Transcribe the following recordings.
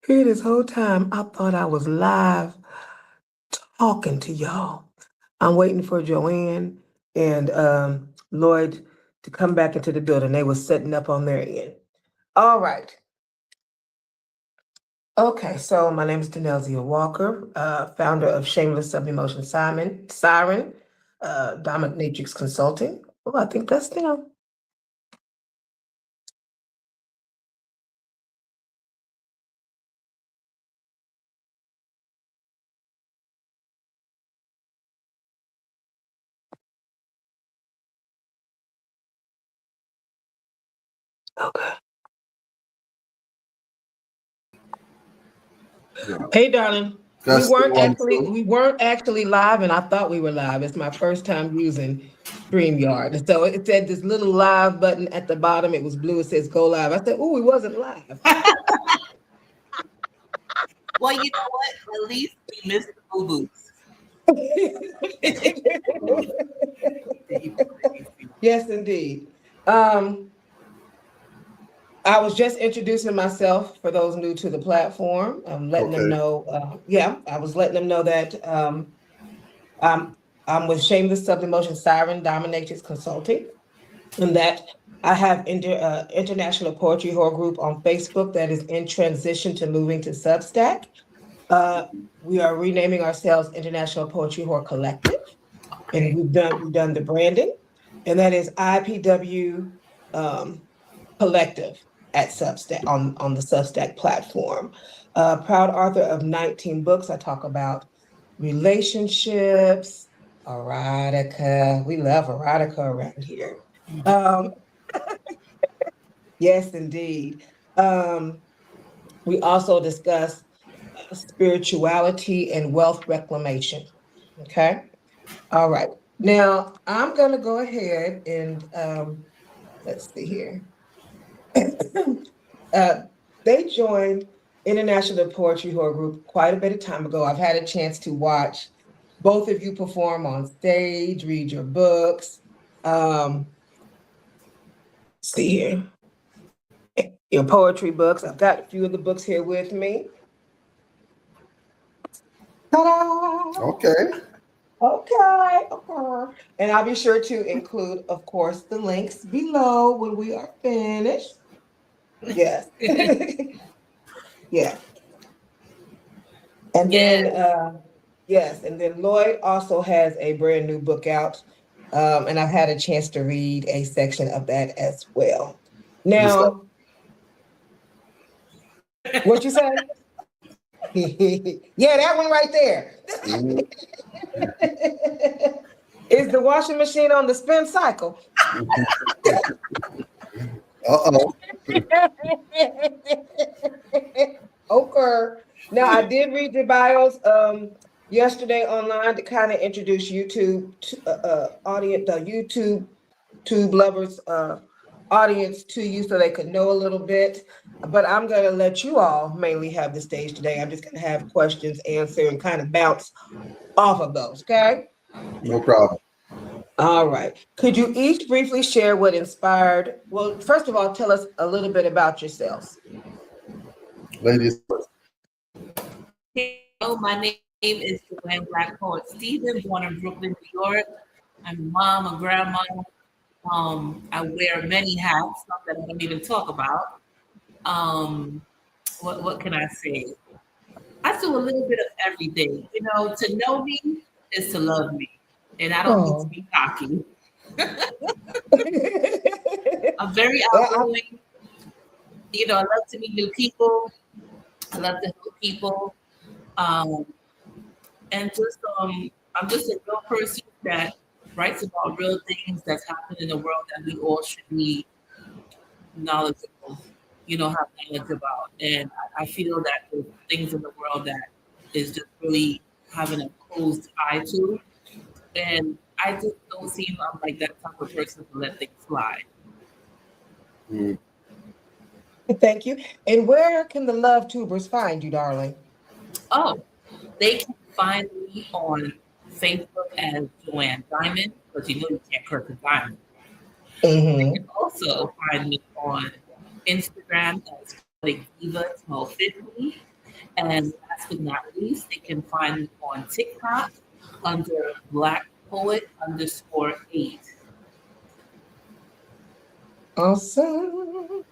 Here this whole time, I thought I was live talking to y'all. I'm waiting for Joanne and Lloyd to come back into the building. They were setting up on their end. All right. Okay, so my name is Danelzia Walker, founder of Shameless Sub-Emotion Siren, Dominatrix Consulting. Oh, I think that's them. Okay. Yeah. Hey, darling. That's We the one, weren't actually live, and I thought we were live. It's my first time using StreamYard. And so it said this little live button at the bottom. It was blue. It says go live. I said, oh, we wasn't live. Well, you know what? At least we missed the boo-boos. Yes, indeed. I was just introducing myself for those new to the platform. I'm letting them know. I was letting them know that I'm with Shameless Sub-Emotion Siren Dominatrix Consulting, and that I have International Poetry Horror Group on Facebook that is in transition to moving to Substack. We are renaming ourselves International Poetry Horror Collective, and we've done the branding, and that is IPW Collective at Substack on the Substack platform. Proud author of 19 books. I talk about relationships, erotica. We love erotica around here. Yes, indeed. We also discuss spirituality and wealth reclamation. Okay. All right. Now I'm going to go ahead and let's see here. They joined International Poetry Horror Group quite a bit of time ago. I've had a chance to watch both of you perform on stage, read your books. See here, your poetry books. I've got a few of the books here with me. Ta-da! Okay. Okay. And I'll be sure to include, of course, the links below when we are finished. Yes. Yeah. And then, yes, and then Lloyd also has a brand new book out, and I've had a chance to read a section of that as well. Now, what you say? Yeah, that one right there. Is the washing machine on the spin cycle? Uh-oh. Okay. Now, I did read your bios yesterday online to kind of introduce YouTube audience, the YouTube lovers audience to you so they could know a little bit. But I'm going to let you all mainly have the stage today. I'm just going to have questions, answer, and kind of bounce off of those, okay? No problem. All right. Could you each briefly share what inspired? Well, first of all, tell us a little bit about yourselves. Ladies. Hello, my name is Joanne BlackPoet Stephen, born in Brooklyn, New York. I'm a mom, a grandma. I wear many hats, some that I don't even talk about. What can I say? I do a little bit of everything. You know, to know me is to love me. And I don't need to be cocky. I'm very outgoing. You know, I love to meet new people. I love to help people. And just I'm just a real person that writes about real things that's happening in the world that we all should be knowledgeable, you know, have knowledge about. And I feel that there's things in the world that is just really having a closed eye to. And I just don't seem I'm like that type of person to let things fly. Mm. Thank you. And where can the Love Tubers find you, darling? Oh, they can find me on Facebook as Joanne Diamond, because you know you can't curse a diamond. They can also find me on Instagram as Diva 1250. And last but not least, they can find me on TikTok under BlackPoet_8. Awesome.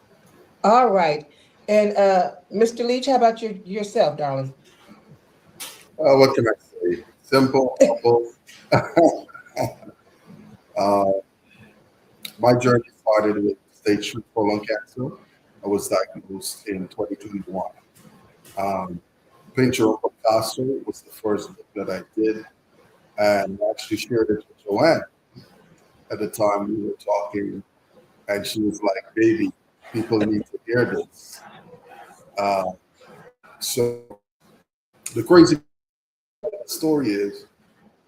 All right. And Mr. Leitch, how about yourself, darling? What can I say? Simple, humble. uh, my journey started with stage 3 colon cancer. I was diagnosed in 2021. Um, Paint Your Own Picasso was the first book that I did, and I actually shared it with Joanne. At the time, we were talking, and she was like, "Baby, people need to hear this." Uh, so the crazy story is,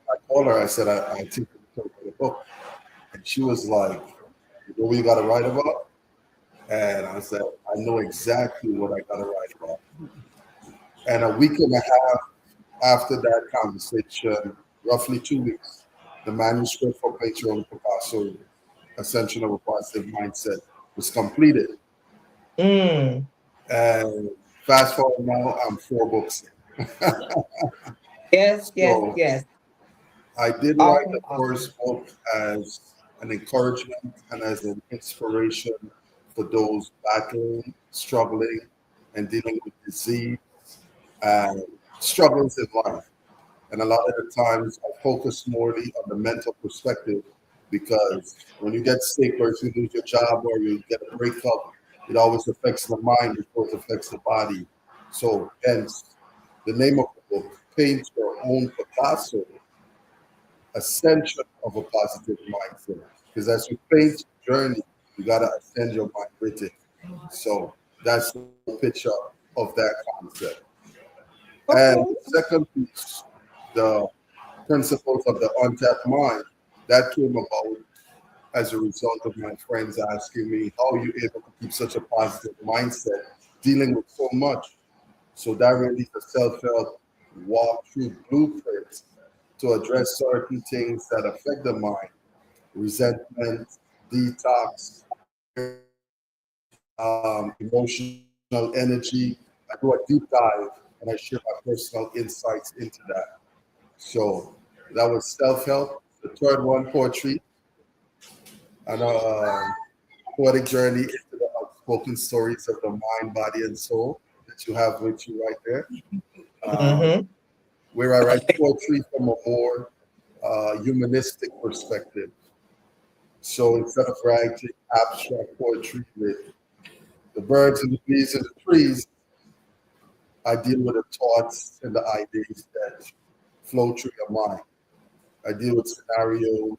I called her. I said, "I think we can write a book," and she was like, "You know what you got to write about?" And I said, "I know exactly what I got to write about." And a week and a half after that conversation, roughly 2 weeks, the manuscript for Paint Your Own Picasso, Ascension of a Positive Mindset, was completed. Mm. And fast forward now, I'm 4 books in. Yes, yes, So yes. I did write Awesome, the awesome. first book as an encouragement and as an inspiration for those battling, struggling, and dealing with disease and struggles in life. And a lot of the times I focus morely on the mental perspective because when you get sick or if you lose your job or you get a breakup, it always affects the mind before it affects the body. So hence the name of the book, Paint Your Own Picasso, Ascension of a Positive Mindset. Because as you paint your journey, you gotta ascend your mind with it. So that's the picture of that concept. And Okay. the second piece, the principles of the untapped mind, that came about as a result of my friends asking me, how are you able to keep such a positive mindset dealing with so much? So that really is a self-help walk through blueprints to address certain things that affect the mind, resentment, detox, emotional energy. I do a deep dive and I share my personal insights into that. So that was self-help. The third one, poetry, and poetic journey into the outspoken stories of the mind, body, and soul that you have with you right there. Um, Mm-hmm. where I write poetry from a more humanistic perspective. So instead of writing abstract poetry with the birds and the bees and the trees, I deal with the thoughts and the ideas that flow through your mind. I deal with scenarios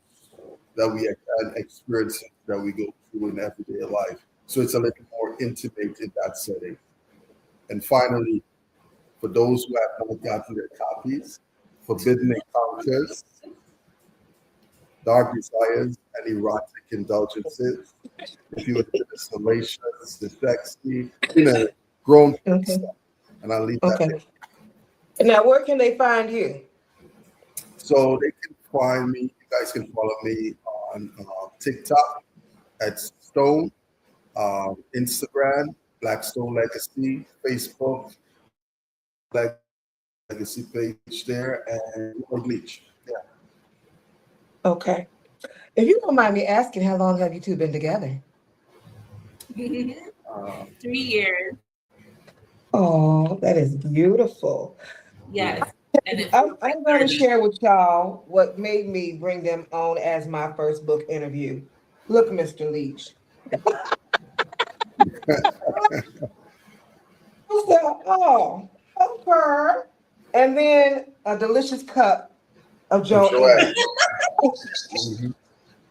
that we and experiences that we go through in everyday life. So it's a little more intimate in that setting. And finally, for those who have not gotten their copies, Forbidden Encounters, Dark Desires, and Erotic Indulgences. If you would do the salacious, the sexy, grown Okay. stuff. And I'll leave that there. Okay. Now, where can they find you? So they can find me, you guys can follow me on TikTok at Stone, Instagram, Blackstone Legacy, Facebook, Legacy page there, and Leitch. Yeah. Okay. If you don't mind me asking, how long have you two been together? 3 years. Oh, that is beautiful. Yes. And it feels like I'm going to 30. share with y'all what made me bring them on as my first book interview. Look, Mr. Leach. I said, oh, okay. And then a delicious cup of I'm Joanne. Joanne. Mm-hmm.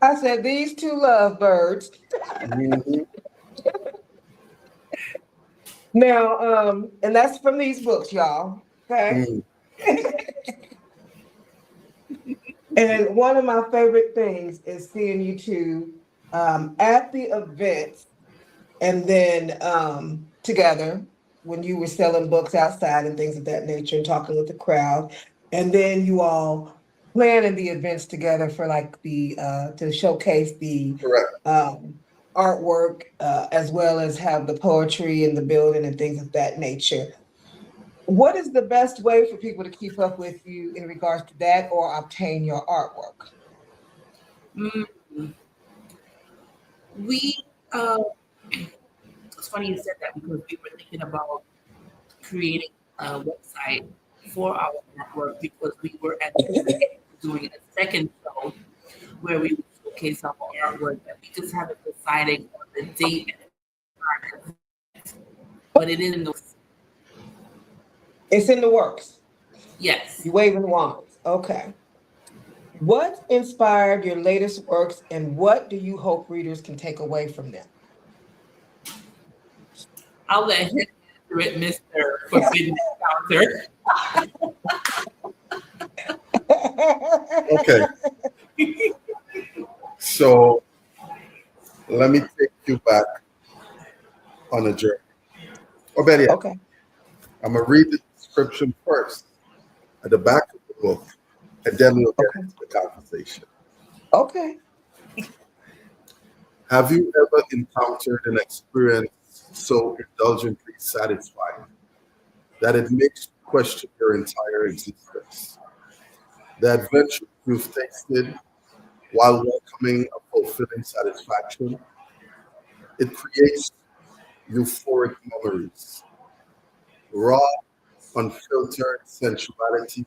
I said, these two lovebirds. Mm-hmm. Now, and that's from these books, y'all. Okay. Mm-hmm. And one of my favorite things is seeing you two at the events and then together when you were selling books outside and things of that nature and talking with the crowd. And then you all planning the events together for like the to showcase the Correct. um, artwork as well as have the poetry in the building and things of that nature. What is the best way for people to keep up with you in regards to that or obtain your artwork? Mm, we, it's funny you said that because we were thinking about creating a website for our network because we were anticipating doing a second show where we would showcase our artwork, but we just haven't decided on the date and time. But it is in the It's in the works. yes. You waving wands. Okay. What inspired your latest works and what do you hope readers can take away from them? I'll let him answer it, Mr. Forbidden Encounter. Okay, so let me take you back on a journey. Or better yet, Okay. I'm gonna read the description first at the back of the book, and then we'll get into the conversation. Okay. Have you ever encountered an experience so indulgently satisfying that it makes you question your entire existence? The adventure you've tasted while welcoming a fulfilling satisfaction, it creates euphoric memories. Raw, unfiltered sensuality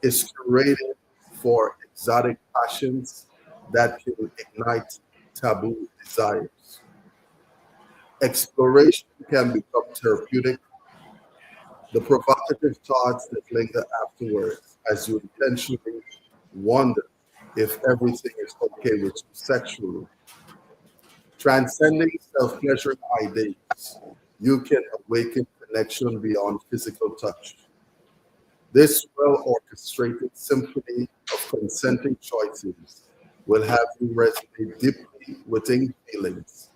is curated for exotic passions that can ignite taboo desires. Exploration can become therapeutic. The provocative thoughts that linger afterwards as you intentionally wonder if everything is okay with you sexually. Transcending self-pleasuring ideas, you can awaken connection beyond physical touch. This well-orchestrated symphony of consenting choices will have you resonate deeply within feelings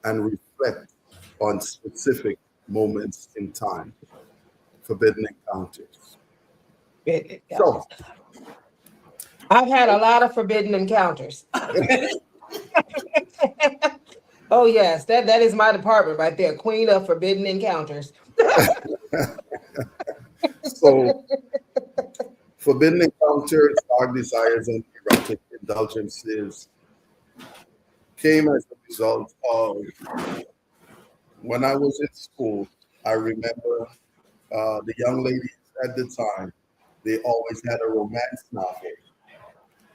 and reflect on specific moments in time. Forbidden encounters. So, I've had a lot of forbidden encounters. Oh yes, that is my department right there, Queen of Forbidden Encounters. so forbidden encounters, dark desires, and erotic indulgences came as a result of when I was in school. I remember the young ladies at the time, they always had a romance novel.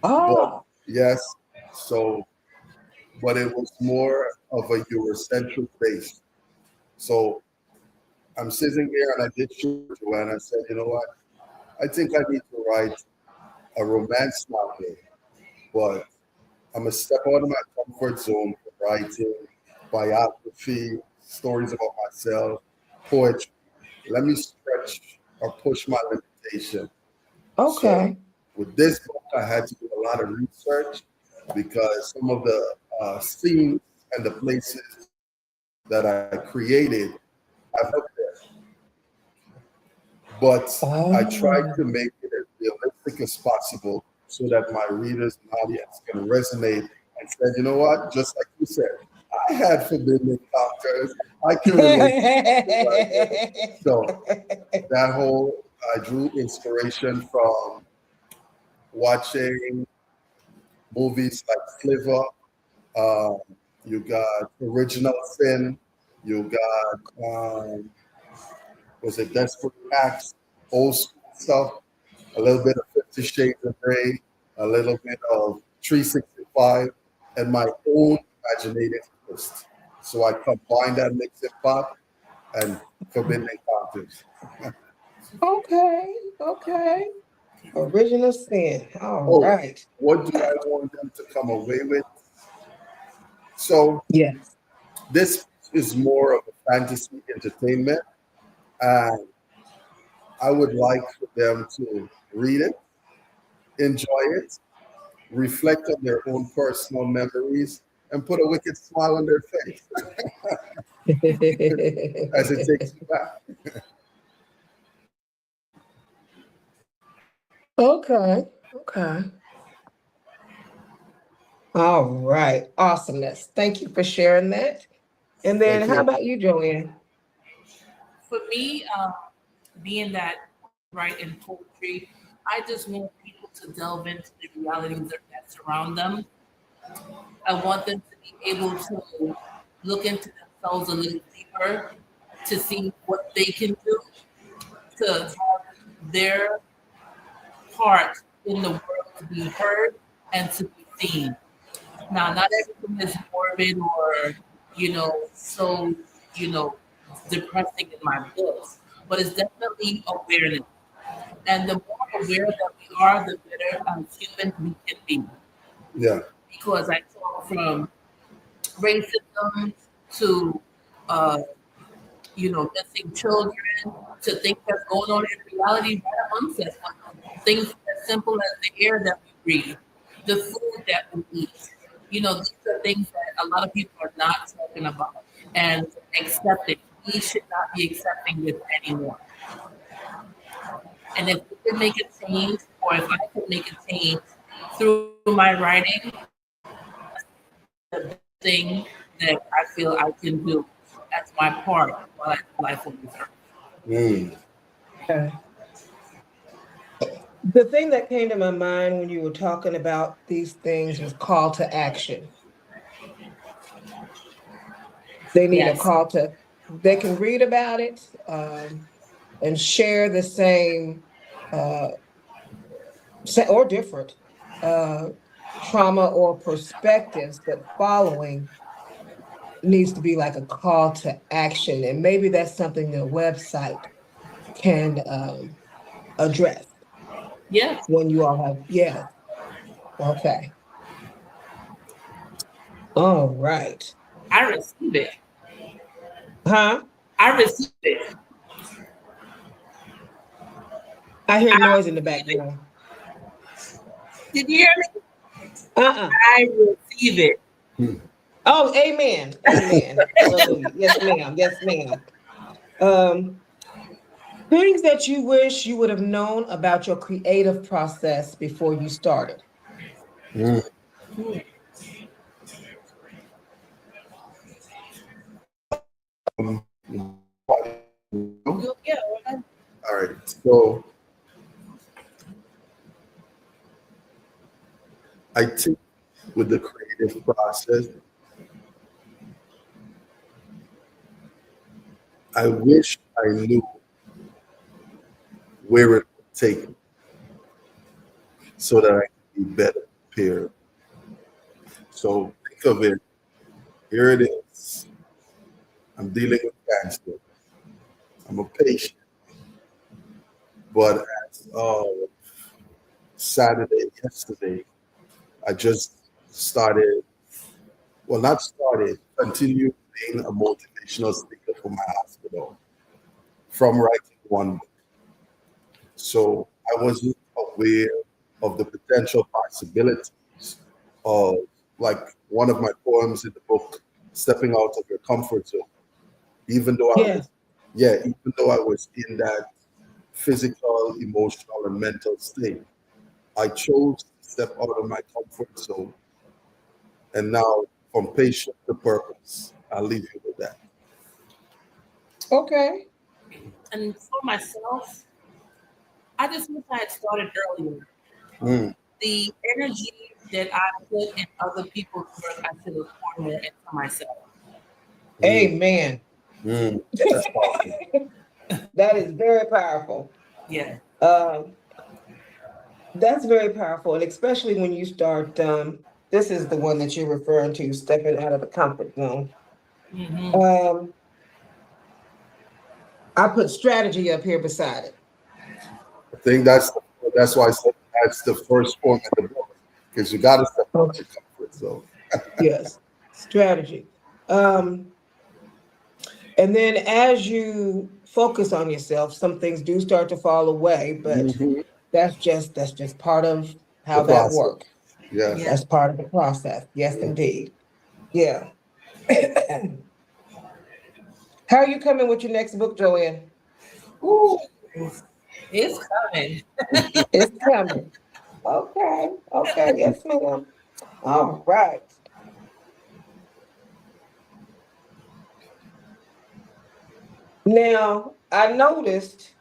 But Oh, yes, so, but it was more of a Eurocentric base. So I'm sitting here and I did shoot Joanne. I said, you know what? I think I need to write a romance novel, but I'm gonna step out of my comfort zone for writing biography, stories about myself, poetry. Let me stretch or push my limitation. So okay. with this book, I had to do a lot of research because some of the scenes and the places that I created, I've looked there. But I tried Oh. to make it as realistic as possible so that my readers and audience can resonate and say, you know what, just like you said, I had forbidden encounters. I can relate to it. So that whole, I drew inspiration from watching movies like Sliver. Um, you got Original Sin. You got was it Desperate Acts, old school stuff, a little bit of 50 Shades of Grey, a little bit of 365, and my own imaginative twist. So I combined that mix and pot and Forbidden Encounters. Okay, okay. Original sin. All Oh, right. what do I want them to come away with? So Yes. this is more of a fantasy entertainment, and I would like for them to read it, enjoy it, reflect on their own personal memories, and put a wicked smile on their face as it takes you back. Okay. Okay. All right. Awesomeness. Thank you for sharing that. And then Thank how you. about you, Joanne? For me, being that write in poetry, I just want people to delve into the realities that surround them. I want them to be able to look into themselves a little deeper to see what they can do to have their part in the world to be heard and to be seen. Now, not everything is morbid or, so, you know, depressing in my books, but it's definitely awareness. And the more aware that we are, the better humans we can be. Yeah. Because I talk from racism to, uh, missing children to things that's going on in reality right amongst us. Things as simple as the air that we breathe, the food that we eat. These are things that a lot of people are not talking about and accepting. We should not be accepting this anymore. And if we can make a change, or if I can make a change through my writing, the best thing that I feel I can do as my part while I live life on this earth. Mm. Okay. The thing that came to my mind when you were talking about these things was call to action. They need a Yes. call to, they can read about it and share the same uh, or different uh, trauma or perspectives, but following needs to be like a call to action. And maybe that's something the website can address Yes. when you all have, yeah, okay. All right. I receive it. Huh? I receive it. I hear I noise in the receive it. background. Did you hear me? Uh-uh. I receive it. Oh, amen. Amen. Hallelujah. Yes, ma'am. Yes, ma'am. Um, Things that you wish you would have known about your creative process before you started. Mm. Yeah. All right. So I think with the creative process, I wish I knew where it would take me so that I can be better prepared. So think of it. Here it is. I'm dealing with cancer. I'm a patient. But as yesterday, I just started, well, not started, continued being a motivational speaker for my hospital from writing one book. So I wasn't aware of the potential possibilities of, like, one of my poems in the book, stepping out of your comfort zone. Even though I Yeah. was, yeah, even though I was in that physical, emotional, and mental state, I chose to step out of my comfort zone. And now, from patient to purpose, I'll leave you with that. Okay. And for myself, I just wish I had started earlier. Mm, The energy that I put in other people's work, I should have poured more into myself. mm, Amen. mm. That's powerful. That is very powerful. Yeah. Um, that's very powerful. And especially when you start, this is the one that you're referring to, stepping out of the comfort zone. Hmm. Um, I put strategy up here beside it. I think that's why I said that's the first poem in the book, because you got to step out of your comfort zone. Yes, strategy. Um, and then as you focus on yourself, some things do start to fall away, but Hmm. that's just part of The how that process. works. Yeah. Yeah. That's part of the process. Yes, Yeah. indeed. Yeah. How are you coming with your next book, Joanne? Ooh, it's coming. It's coming. Okay. Okay. Yes, ma'am. All right. Now, I noticed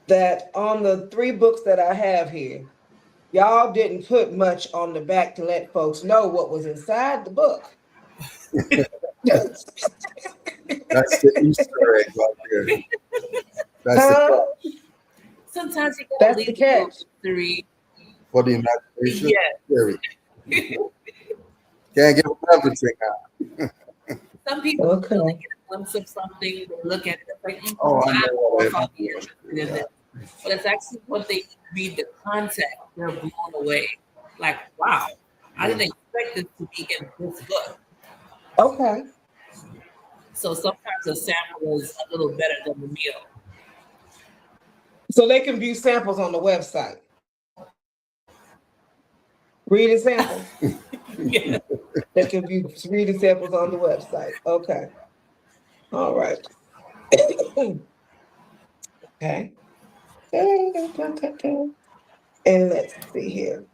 that on the 3 books that I have here, y'all didn't put much on the back to let folks know what was inside the book. That's the Easter egg right there. That's the Huh? Sometimes you gotta That's leave the the book catch. to read. for the imagination. Yeah. Scary. Can't get everything out. Some people Okay. really get a glimpse of something, they look at it, it's like, Oh, I I'm know more all if I'll that. be interested in this. But it's actually when they read the context, they're blown away. Like, wow, I didn't expect this to be in this book. Okay. So sometimes a sample is a little better than the meal. So they can view samples on the website. Reading samples. Yeah. They can view reading samples on the website. Okay. All right. Okay. And let's see here.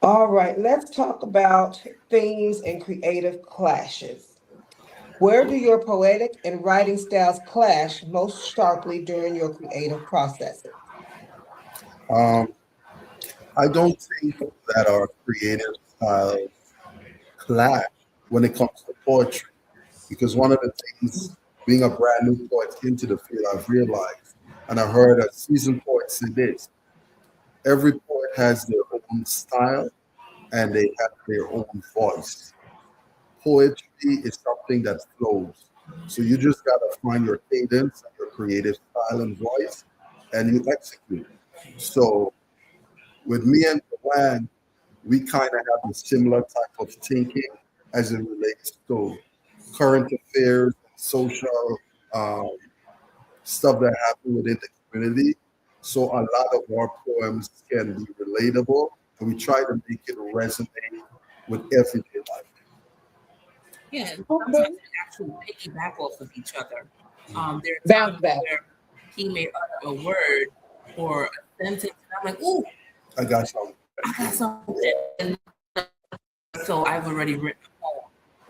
All right, let's talk about themes and creative clashes. Where do your poetic and writing styles clash most sharply during your creative processes? I don't think that our creative styles clash when it comes to poetry, because one of the things, being a brand new poet into the field, I've realized, and I heard a seasoned poet say this: every poet has their own style and they have their own voice. Poetry is something that flows. So you just gotta find your cadence and your creative style and voice, and you execute. So with me and Joanne, we kind of have a similar type of thinking as it relates to current affairs, social um, stuff that happen within the community. So a lot of our poems can be relatable, and we try to make it resonate with everyday life. Yeah, and Okay. sometimes they actually piggyback off of each other. There are Bounce times back. where he may utter a word or a sentence, and I'm like, ooh, I got something. I got something. And so I've already written a poem.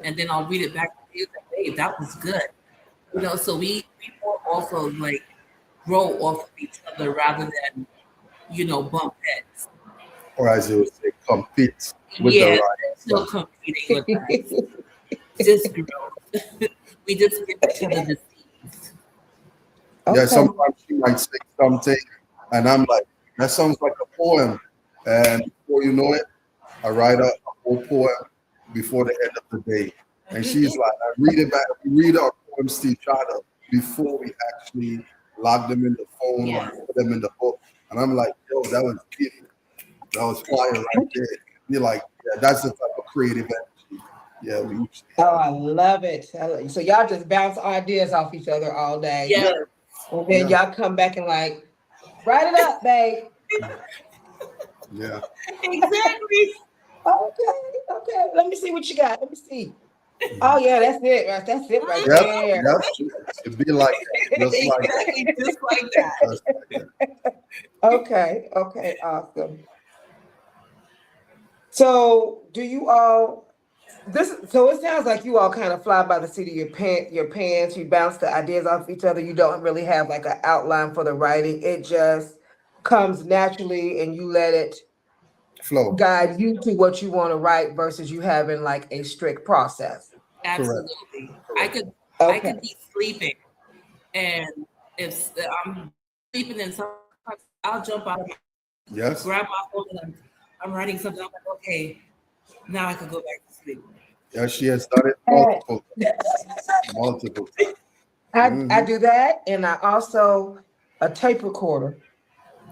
And then I'll read it back to you and say, hey, that was good. You know, so we more also like grow off of each other rather than, bump heads. Or as you would say, compete with the Yeah, right there's no stuff. competing with us. Just growth. We just give each other the seeds. Yeah, Okay. sometimes she might say something, and I'm like, that sounds like a poem. And before you know it, I write a whole poem before the end of the day. And she's like, I read it back, we read our poems to each other before we actually log them in the phone Yeah. or put them in the book. And I'm like, yo, that was beautiful. That was fire right there. You're like, yeah, that's the type of creative energy. Yeah, we usually Oh, have. I love it. So y'all just bounce ideas off each other all day. Yeah. And then Yeah. y'all come back and like, write it up, babe. Yeah. Exactly. Okay. Let me see what you got. Let me see. Oh yeah, that's it. That's it right Yep. there. Yep. It'd be like that. Just like that. Exactly, just like that. Just like that. Okay, awesome. So do you all so it sounds like you all kind of fly by the seat of your pants, you bounce the ideas off each other, you don't really have like an outline for the writing. It just comes naturally and you let it Flow. guide you to what you want to write versus you having like a strict process. Absolutely. Correct. I Okay. could be sleeping, and if I'm sleeping, and sometimes I'll jump out, Yes. grab my phone, and I'm writing something. I'm like, okay, now I can go back to sleep. Yeah, she has done it multiple times. I do that, and I also a tape recorder.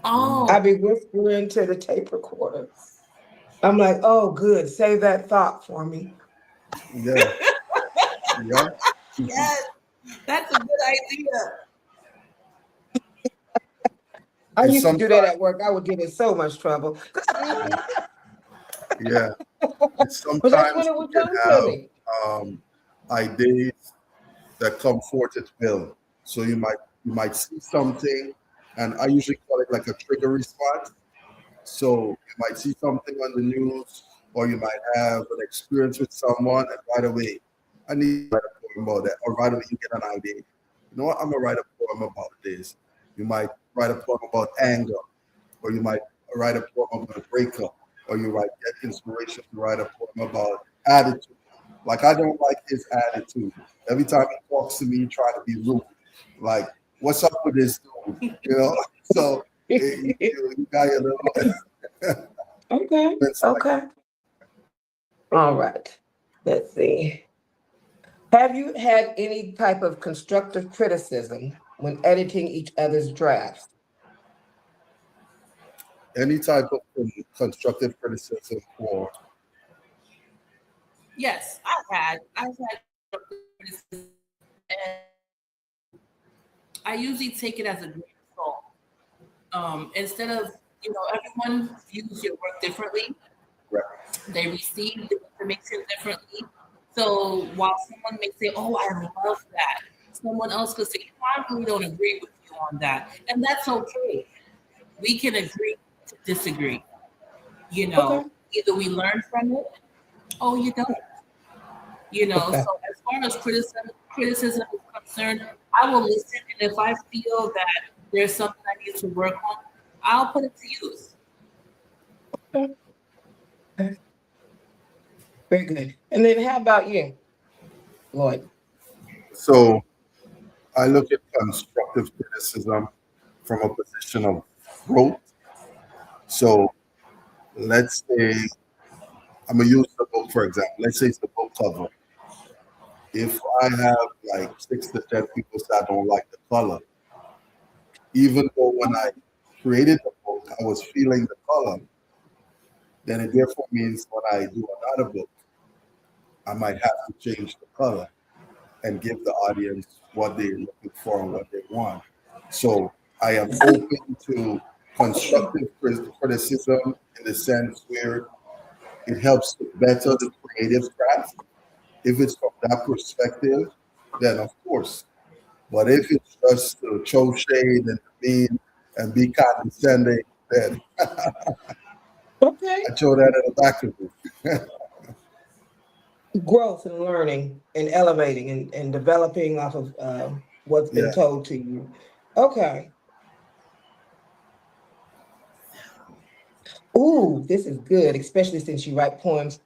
I Oh, be whispering to the tape recorder. I'm like, oh, good, save that thought for me. Yeah. Yeah. yes, that's a good idea. I And used to do that sometimes, at work. I would get in so much trouble. yeah. And But that's when sometimes it you would can come to have me. ideas that come forth at will. So you might see something, and I usually call it like a trigger response. So you might see something on the news, or you might have an experience with someone, and right away I need to write a poem about that. Or right away you get an idea. You know what? I'm gonna write a poem about this. You might write a poem about anger, or you might write a poem about a breakup, or you might get inspiration to write a poem about attitude. Like I don't like his attitude. Every time he talks to me, he try to be rude. Like, what's up with this dude? You know? So you got a little Okay. it's like Okay. All right. Let's see. Have you had any type of constructive criticism when editing each other's drafts? any type of constructive criticism or Yes, I've had criticism, and I usually take it as a grain of salt. Instead of, everyone views your work differently. right. They receive the information differently. So while someone may say, "Oh, I love that," someone else could say, "I really don't agree with you on that," and that's okay. We can agree to disagree. Okay. Either we learn from it, or you don't. Okay. So as far as criticism is concerned, I will listen, and if I feel that there's something I need to work on, I'll put it to use. Okay. Very good. And then how about you, Lloyd? So I look at constructive criticism from a position of growth. So let's say I'm gonna use the book for example. Let's say it's the book cover. If I have like 6 to 10 people say I don't like the color, even though when I created the book I was feeling the color, then it therefore means when I do another book, I might have to change the color and give the audience what they're looking for and what they want. So I am open to constructive criticism in the sense where it helps to better the creative craft. If it's from that perspective, then of course. But if it's just to show shade and mean and be condescending, then Okay. I throw that in the back of it. Growth and learning and elevating and developing off of what's been Yeah. told to you. Okay. Ooh, this is good, especially since you write poems.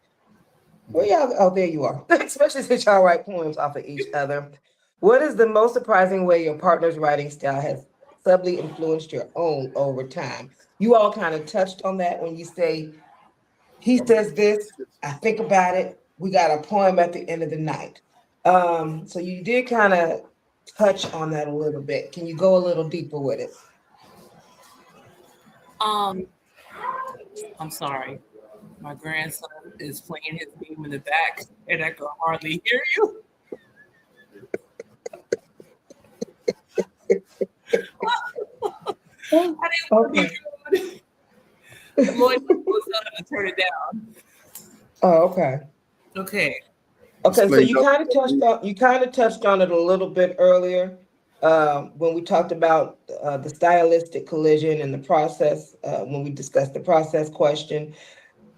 Where y'all? Oh, there you are. Especially since y'all write poems off of each other. What is the most surprising way your partner's writing style has subtly influenced your own over time? You all kind of touched on that when you say he says this, I think about it. We got a poem at the end of the night. So you did kind of touch on that a little bit. Can you go a little deeper with it? Um, I'm sorry. My grandson is playing his game in the back, and I can hardly hear you. I didn't want to Okay. be rude. Lloyd was telling to turn it down. Oh, okay. Okay. Okay, so Explain that. you kind of touched on it a little bit earlier when we talked about the stylistic collision and the process when we discussed the process question,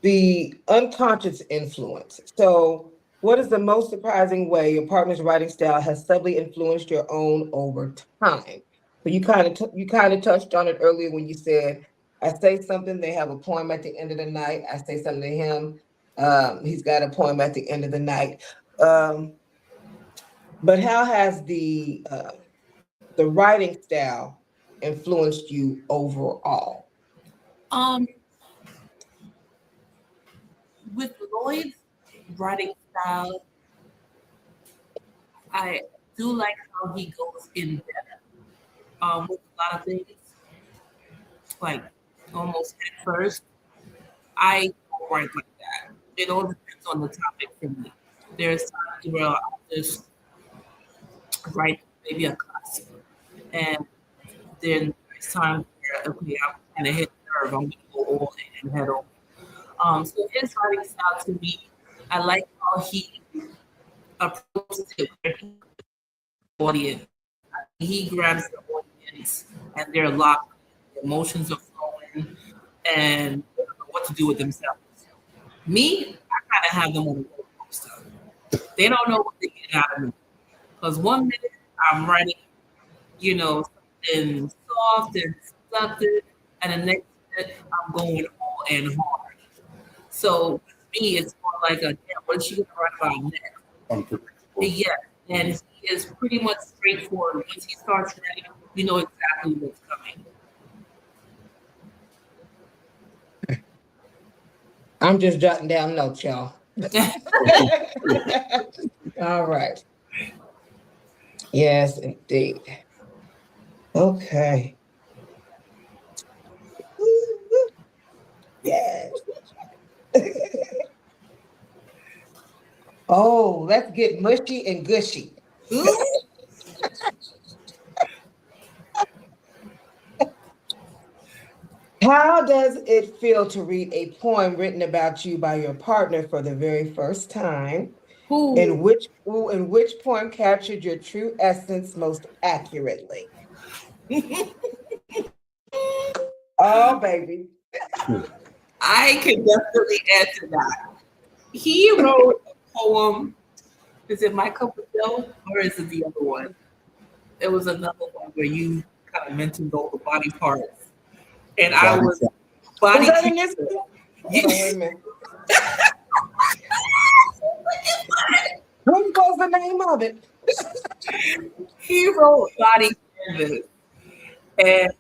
the unconscious influence. So, what is the most surprising way your partner's writing style has subtly influenced your own over time? So you kind of touched on it earlier when you said, "I say something, they have a poem at the end of the night. I say something to him, he's got a poem at the end of the night." Um, but how has the writing style influenced you overall? Um, with Lloyd's writing style, I do like how he goes in depth with a lot of things, like almost at first. I don't write like that. It all depends on the topic for me. There's times where I'll just write maybe a classic, and then there's times where okay, I'm kind of hit the nerve. I'm gonna go all in and head over. So his writing style to me, I like how he approaches it with the audience. He grabs the audience and they're locked. The emotions are flowing and they don't know what to do with themselves. Me, I kind of have them on the roller coaster. They don't know what they get out of me. Because one minute I'm writing, something soft and seductive, and the next minute I'm going all in hard. So with me, it's more like a, yeah, what is she going to write about next? Unpredictable. Yeah, and he is pretty much straightforward. Once he starts writing, you know exactly what's coming. I'm just jotting down notes, y'all. All right. Yes, indeed. Okay. Yes. Oh, let's get mushy and gushy. How does it feel to read a poem written about you by your partner for the very first time? In which poem captured your true essence most accurately? Oh, baby. I can definitely answer that. He wrote a poem. Is it My Cup of Joe or is it the other one? It was another one where you kind of mentioned all the body parts. And I was body Is that in this? cancer. Hold on, wait a minute. What was the name of it? He wrote Body Canvas. And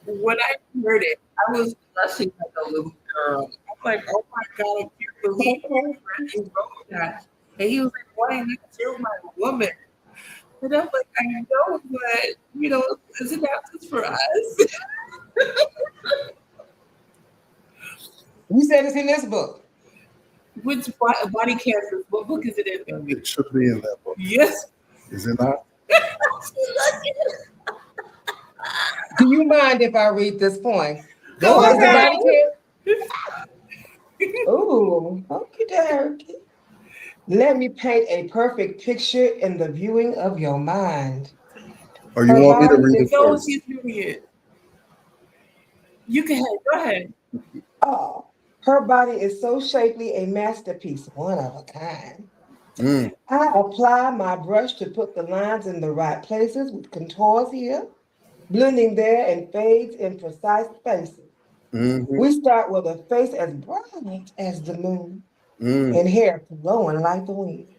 when I heard it, I was blushing like a little girl. I'm like, oh my God, I can't believe he wrote that. And he was like, why didn't you kill my woman? And I'm like, I know, but, isn't that just for us? You said it's in this book. Which body cancer? What book is it in? It should be in that book. Yes. Is it not? Do you mind if I read this poem? Go What is the ahead. body care? Ooh, okay, dokie. Let me paint a perfect picture in the viewing of your mind. Or you want me to read it No, first? she's doing it. You can go ahead. Oh, her body is so shapely, a masterpiece, one of a kind. I apply my brush to put the lines in the right places with contours here, blending there and fades in precise spaces. We start with a face as bright as the moon and hair flowing like the wind.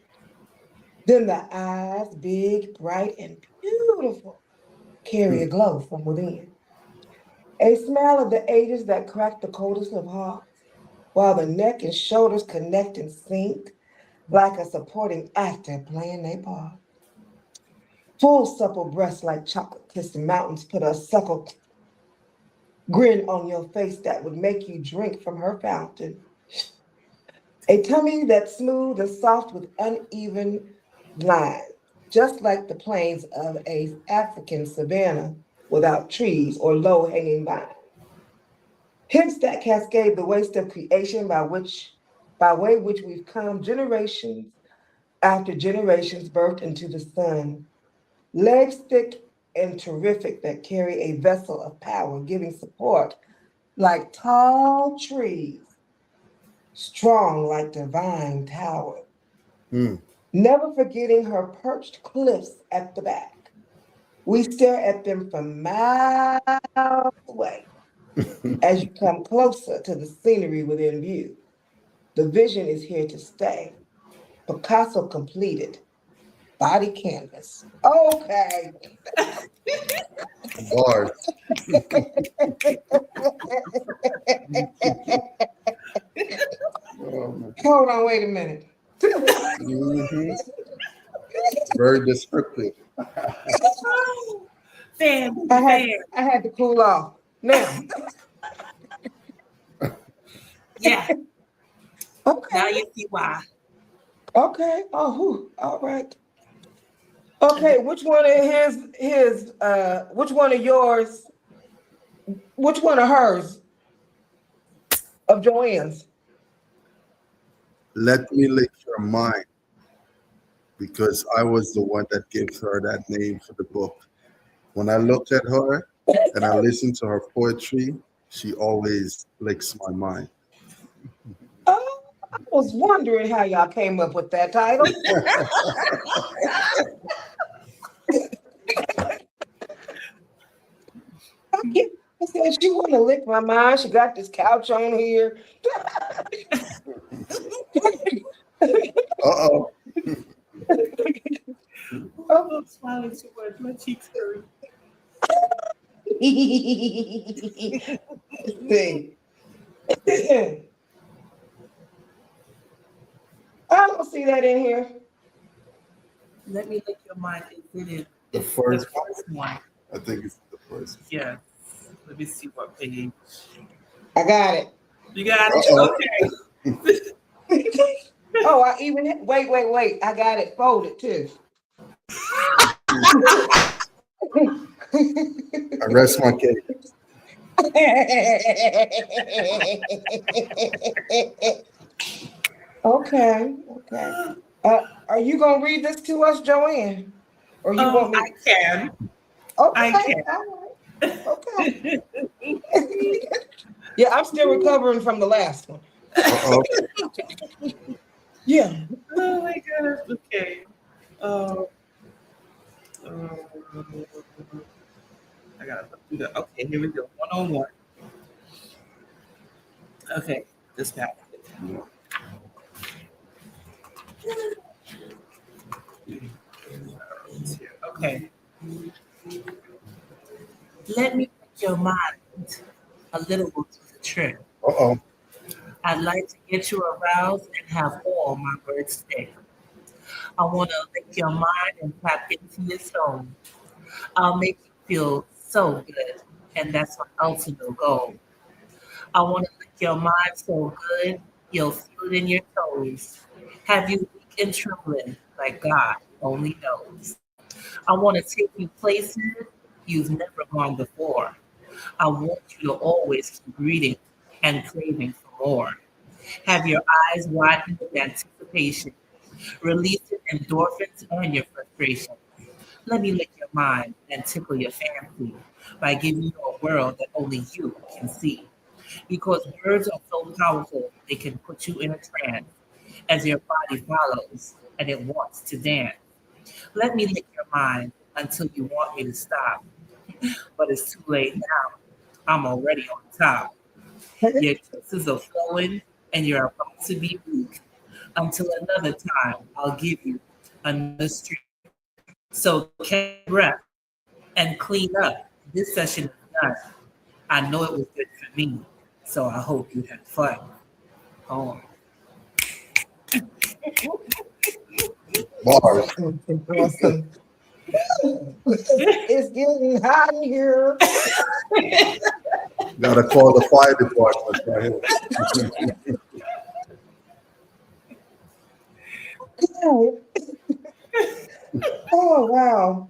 Then the eyes, big, bright, and beautiful, carry a glow from within. A smile of the ages that crack the coldest of hearts, while the neck and shoulders connect and sync like a supporting actor playing their part. Full supple breasts like chocolate kissed mountains put a suckle grin on your face that would make you drink from her fountain. A tummy that's smooth and soft with uneven lines, just like the plains of a African savanna without trees or low-hanging vines. Hips that cascade the waste of creation by way which we've come generations after generations birthed into the sun. Legs thick and terrific that carry a vessel of power, giving support like tall trees, strong like divine towers. Never forgetting her perched cliffs at the back. We stare at them from miles away as you come closer to the scenery within view. The vision is here to stay. Picasso completed. Body canvas. Okay. Bars. Hold on, wait a minute. Very descriptive. I had to cool off. Now. Yeah. Okay. Now you see why. Okay. Oh, all right. Okay, which one of which one of yours, which one of hers, of Joanne's? Let me lick your mind, because I was the one that gave her that name for the book. When I look at her and I listen to her poetry, she always licks my mind. Oh, was wondering how y'all came up with that title. I said, she want to lick my mind. She got this couch on here. Uh-oh. Oh, I'm smiling too much. My cheeks hurt. See. I don't see that in here. Let me look your mind. Is it in The it's first the first one? I think it's the first. Yes. Let me see what page. I got it. You got it? Uh-oh. Okay. Oh, I even wait. I got it folded too. I rest my case. Okay. Are you gonna read this to us, Joanne? Or you want me? I can. Okay. I can. All right. Okay. Yeah, I'm still recovering from the last one. Uh-oh. Yeah. Oh my gosh. Okay. Uh, I gotta do that. Okay, here we go. 101. Okay, this packet. Okay. Let me put your mind a little to the trick. Uh-oh. I'd like to get you aroused and have all my words stick. I want to lick your mind and tap into your soul. I'll make you feel so good, and that's my ultimate goal. I want to lick your mind so good, you'll feel it in your toes. Have you weak and trembling like God only knows. I want to take you places you've never gone before. I want you to always keep reading and craving for more. Have your eyes widen with anticipation, releasing endorphins and your frustration. Let me lick your mind and tickle your fancy by giving you a world that only you can see. Because words are so powerful, they can put you in a trance as your body follows and it wants to dance. Let me lick your mind until you want me to stop. But it's too late now. I'm already on top. Your kisses are flowing and you're about to be weak. Until another time, I'll give you another streak. So catch your breath and clean up. This session is done. I know it was good for me, so I hope you had fun. Oh. Bars. Awesome. It's getting hot in here. Gotta call the fire department right here. Oh wow.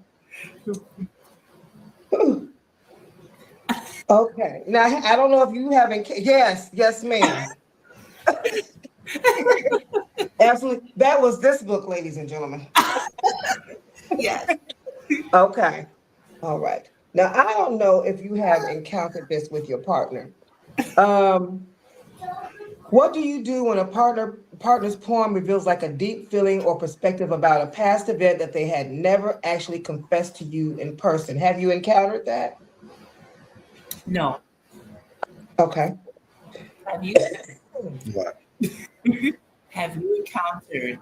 Okay. Now I don't know if you haven't. Yes, ma'am. Absolutely. That was this book, ladies and gentlemen. Yes. Okay. All right. Now I don't know if you have encountered this with your partner. What do you do when a partner's poem reveals like a deep feeling or perspective about a past event that they had never actually confessed to you in person? Have you encountered that? No. Okay. Have you Right. have you encountered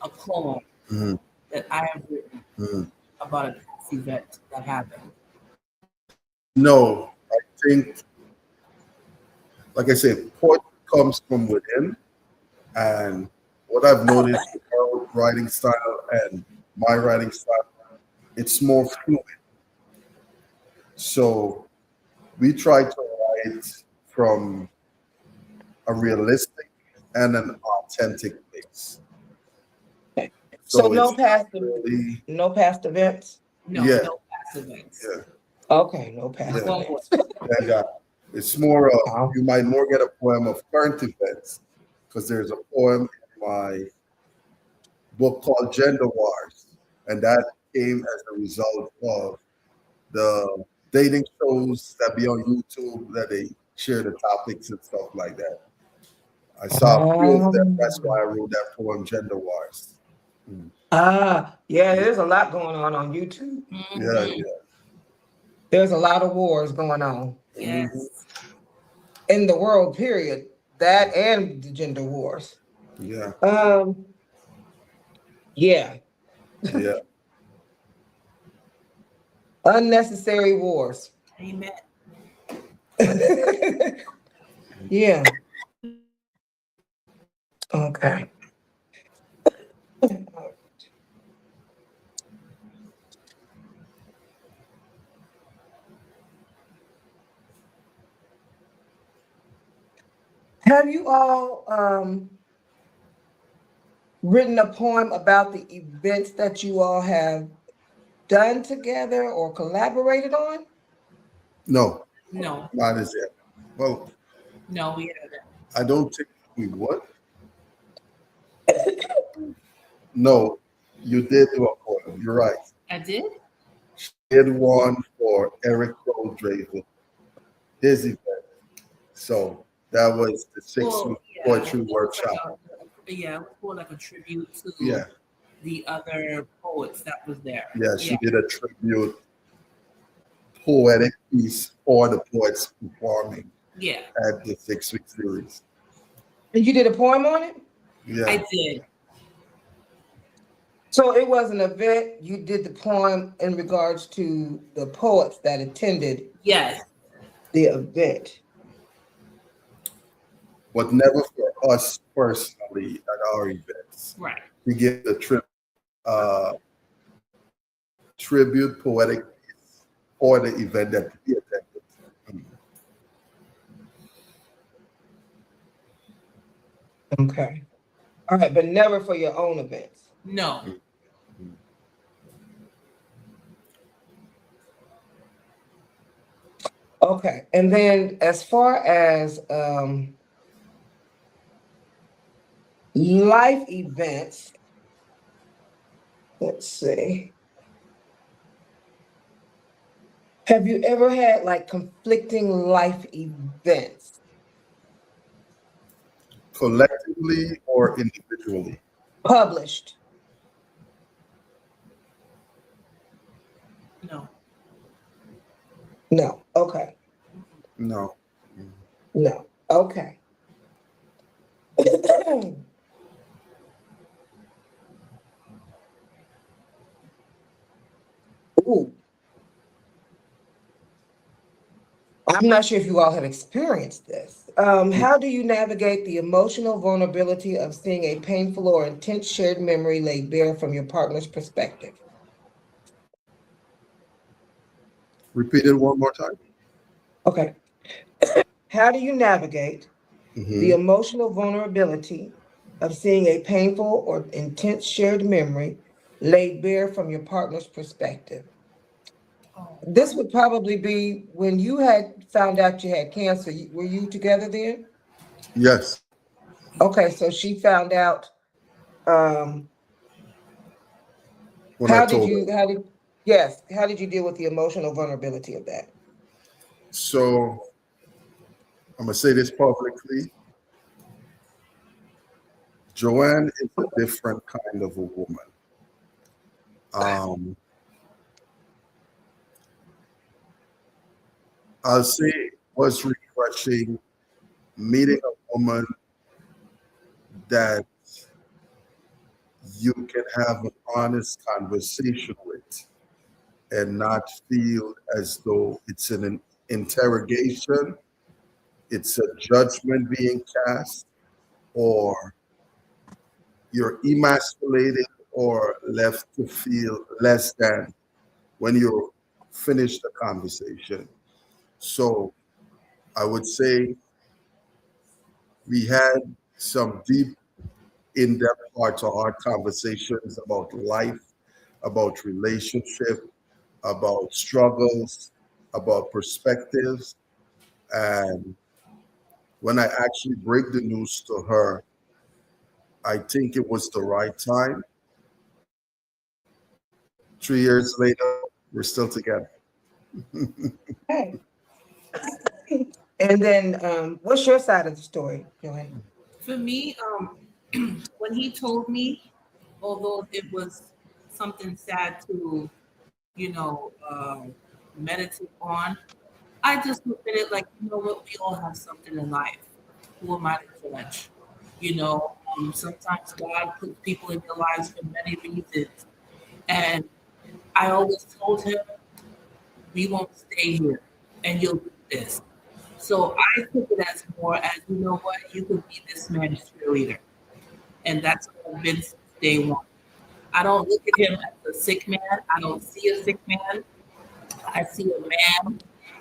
a poem Mhm. that I have written Mhm. about a past event that happened? No, I think, like I said, poetry comes from within. And what I've noticed with her writing style and my writing style, it's more fluid. So we try to write from a realistic and an authentic place. So it's really, no past events. No, Yeah. no past events. yeah, Okay, no past Yeah. One events. and it's more of, Wow. you might more get a poem of current events because there's a poem in my book called Gender Wars, and that came as a result of the dating shows that be on YouTube that they share the topics and stuff like that. I saw a few of them. That's why I wrote that poem, Gender Wars. Yeah, there's a lot going on YouTube. Yeah, yeah. There's a lot of wars going on Yes. in the world, period. That and the gender wars. Yeah, Yeah, yeah. unnecessary wars. Amen. Yeah. Okay. Have you all written a poem about the events that you all have done together or collaborated on? No, No, not as yet. Well, no, we haven't. I don't think we would. No, you did do a poem. You're right. I did? Did one for Eric Draven, his event. So that was the 6-week poetry it was workshop. yeah, it was more like a tribute to Yeah, the other poets that was there. yeah. She did a tribute poetic piece for the poets performing Yeah, at the 6-week series. And you did a poem on it? Yeah, I did. So it was an event, you did the poem in regards to the poets that attended Yes. the event. but never for us personally at our events. Right. We give the tribute poetic piece for the event that we attended. Okay. All right, but never for your own events. No. Okay. And then as far as life events, let's see. Have you ever had like conflicting life events? Collectively or individually? Published? No. No. Okay. No. No. Okay. Ooh. I'm not sure if you all have experienced this. How do you navigate the emotional vulnerability of seeing a painful or intense shared memory laid bare from your partner's perspective? Repeat it one more time. Okay. How do you navigate the emotional vulnerability of seeing a painful or intense shared memory laid bare from your partner's perspective? This would probably be when you had found out you had cancer. Were you together then? Yes. Okay, so she found out. When I How did told you? her. How did you deal with the emotional vulnerability of that? So I'm gonna say this publicly. Joanne is a different kind of a woman. I'll say it was refreshing meeting a woman that you can have an honest conversation with and not feel as though it's an interrogation, it's a judgment being cast, or you're emasculated or left to feel less than when you finish the conversation. So I would say we had some deep, in-depth heart-to-heart conversations about life, about relationship, about struggles, about perspectives. And when I actually break the news to her, I think it was the right time. 3 years later, we're still together. Okay. And then, what's your side of the story, Joanne? For me, when he told me, although it was something sad to, you know, meditate on, I just looked at it like, you know what, we all have something in life. Who am I to judge? You know, sometimes God puts people in your lives for many reasons. And I always told him, we won't stay here and you'll do this. So I took it as more as, you know what, you could be this man's cheerleader. And that's what I've been since day one. I don't look at him as a sick man. I don't see a sick man. I see a man.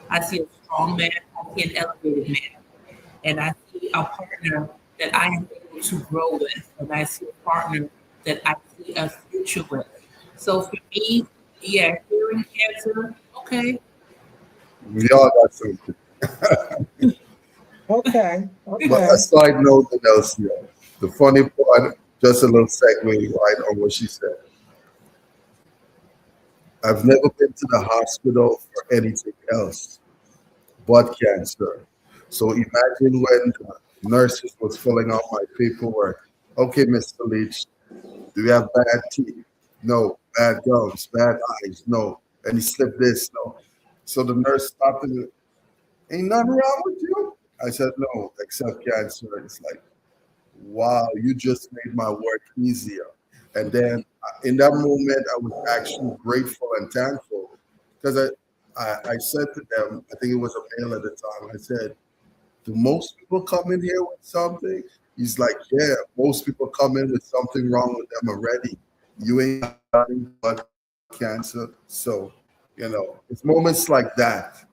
I see a strong man. I see an elevated man. And I see a partner that I am able to grow with. And I see a partner that I see a future with. So for me, yeah, hearing cancer, okay. We all got something. Okay. But a side note to Elsie, the funny part, just a little segue right on what she said. I've never been to the hospital for anything else but cancer. So imagine when the nurses was filling out my paperwork. Okay, Mr. Leitch, do you have bad teeth? No. Bad gums, bad eyes? No. Any slip this? No. So the nurse stopped and, ain't nothing wrong with you? I said, no, except cancer. It's like, wow, you just made my work easier. And then in that moment, I was actually grateful and thankful because I said to them, I think it was a male at the time, I said, do most people come in here with something? He's like, yeah, most people come in with something wrong with them already. You ain't got nothing but cancer. So, you know, it's moments like that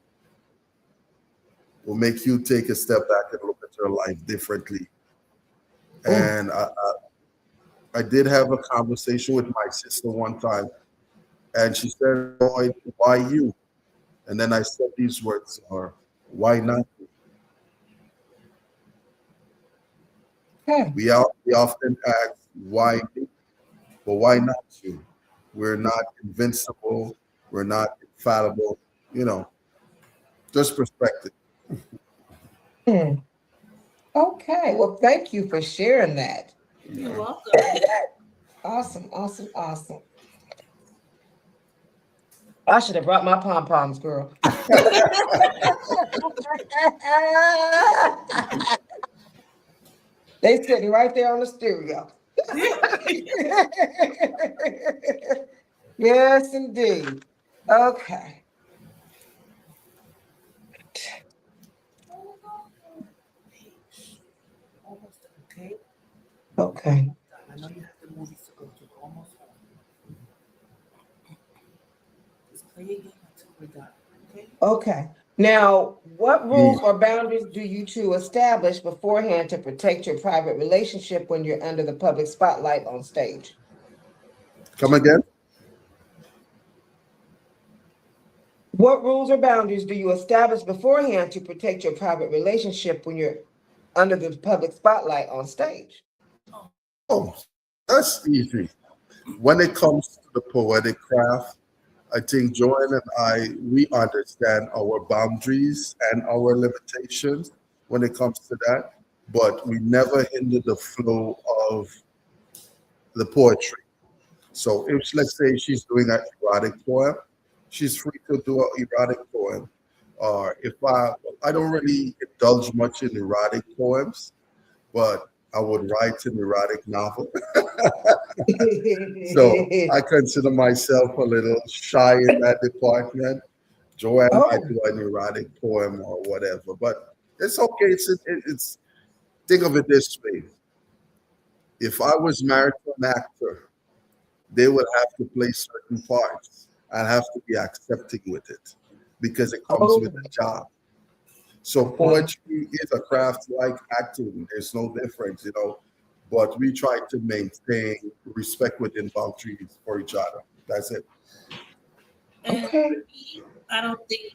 will make you take a step back and look at your life differently. And I did have a conversation with my sister one time, and she said, Lloyd, why you? And then I said these words to her, why not you? Okay. We often ask, why me? But why not you? We're not invincible. We're not infallible. You know, just perspective. Hmm. Okay. Well, thank you for sharing that. You're welcome. Awesome, awesome, awesome. I should have brought my pom poms, girl. They sitting right there on the stereo. Yes, indeed. Okay. Almost done, okay? Okay. I know you have the movies to go to. Almost done. Just play again until we're done, okay? Okay. Now, what Mm. rules or boundaries do you two establish beforehand to protect your private relationship when you're under the public spotlight on stage? Come again? What rules or boundaries do you establish beforehand to protect your private relationship when you're under the public spotlight on stage? Oh, that's easy. When it comes to the poetic craft, I think Joanne and we understand our boundaries and our limitations when it comes to that, but we never hinder the flow of the poetry. So if let's say she's doing an erotic poem, she's free to do an erotic poem. Or if I don't really indulge much in erotic poems, but I would write an erotic novel. So I consider myself a little shy in that department. Joanne Oh, might do an erotic poem or whatever, but it's okay. It's think of it this way: if I was married to an actor, they would have to play certain parts. I'd have to be accepting with it because it comes oh, with the job. So poetry is a craft like acting. There's no difference, you know. But we try to maintain respect within boundaries for each other. That's it. And okay. for me, I don't think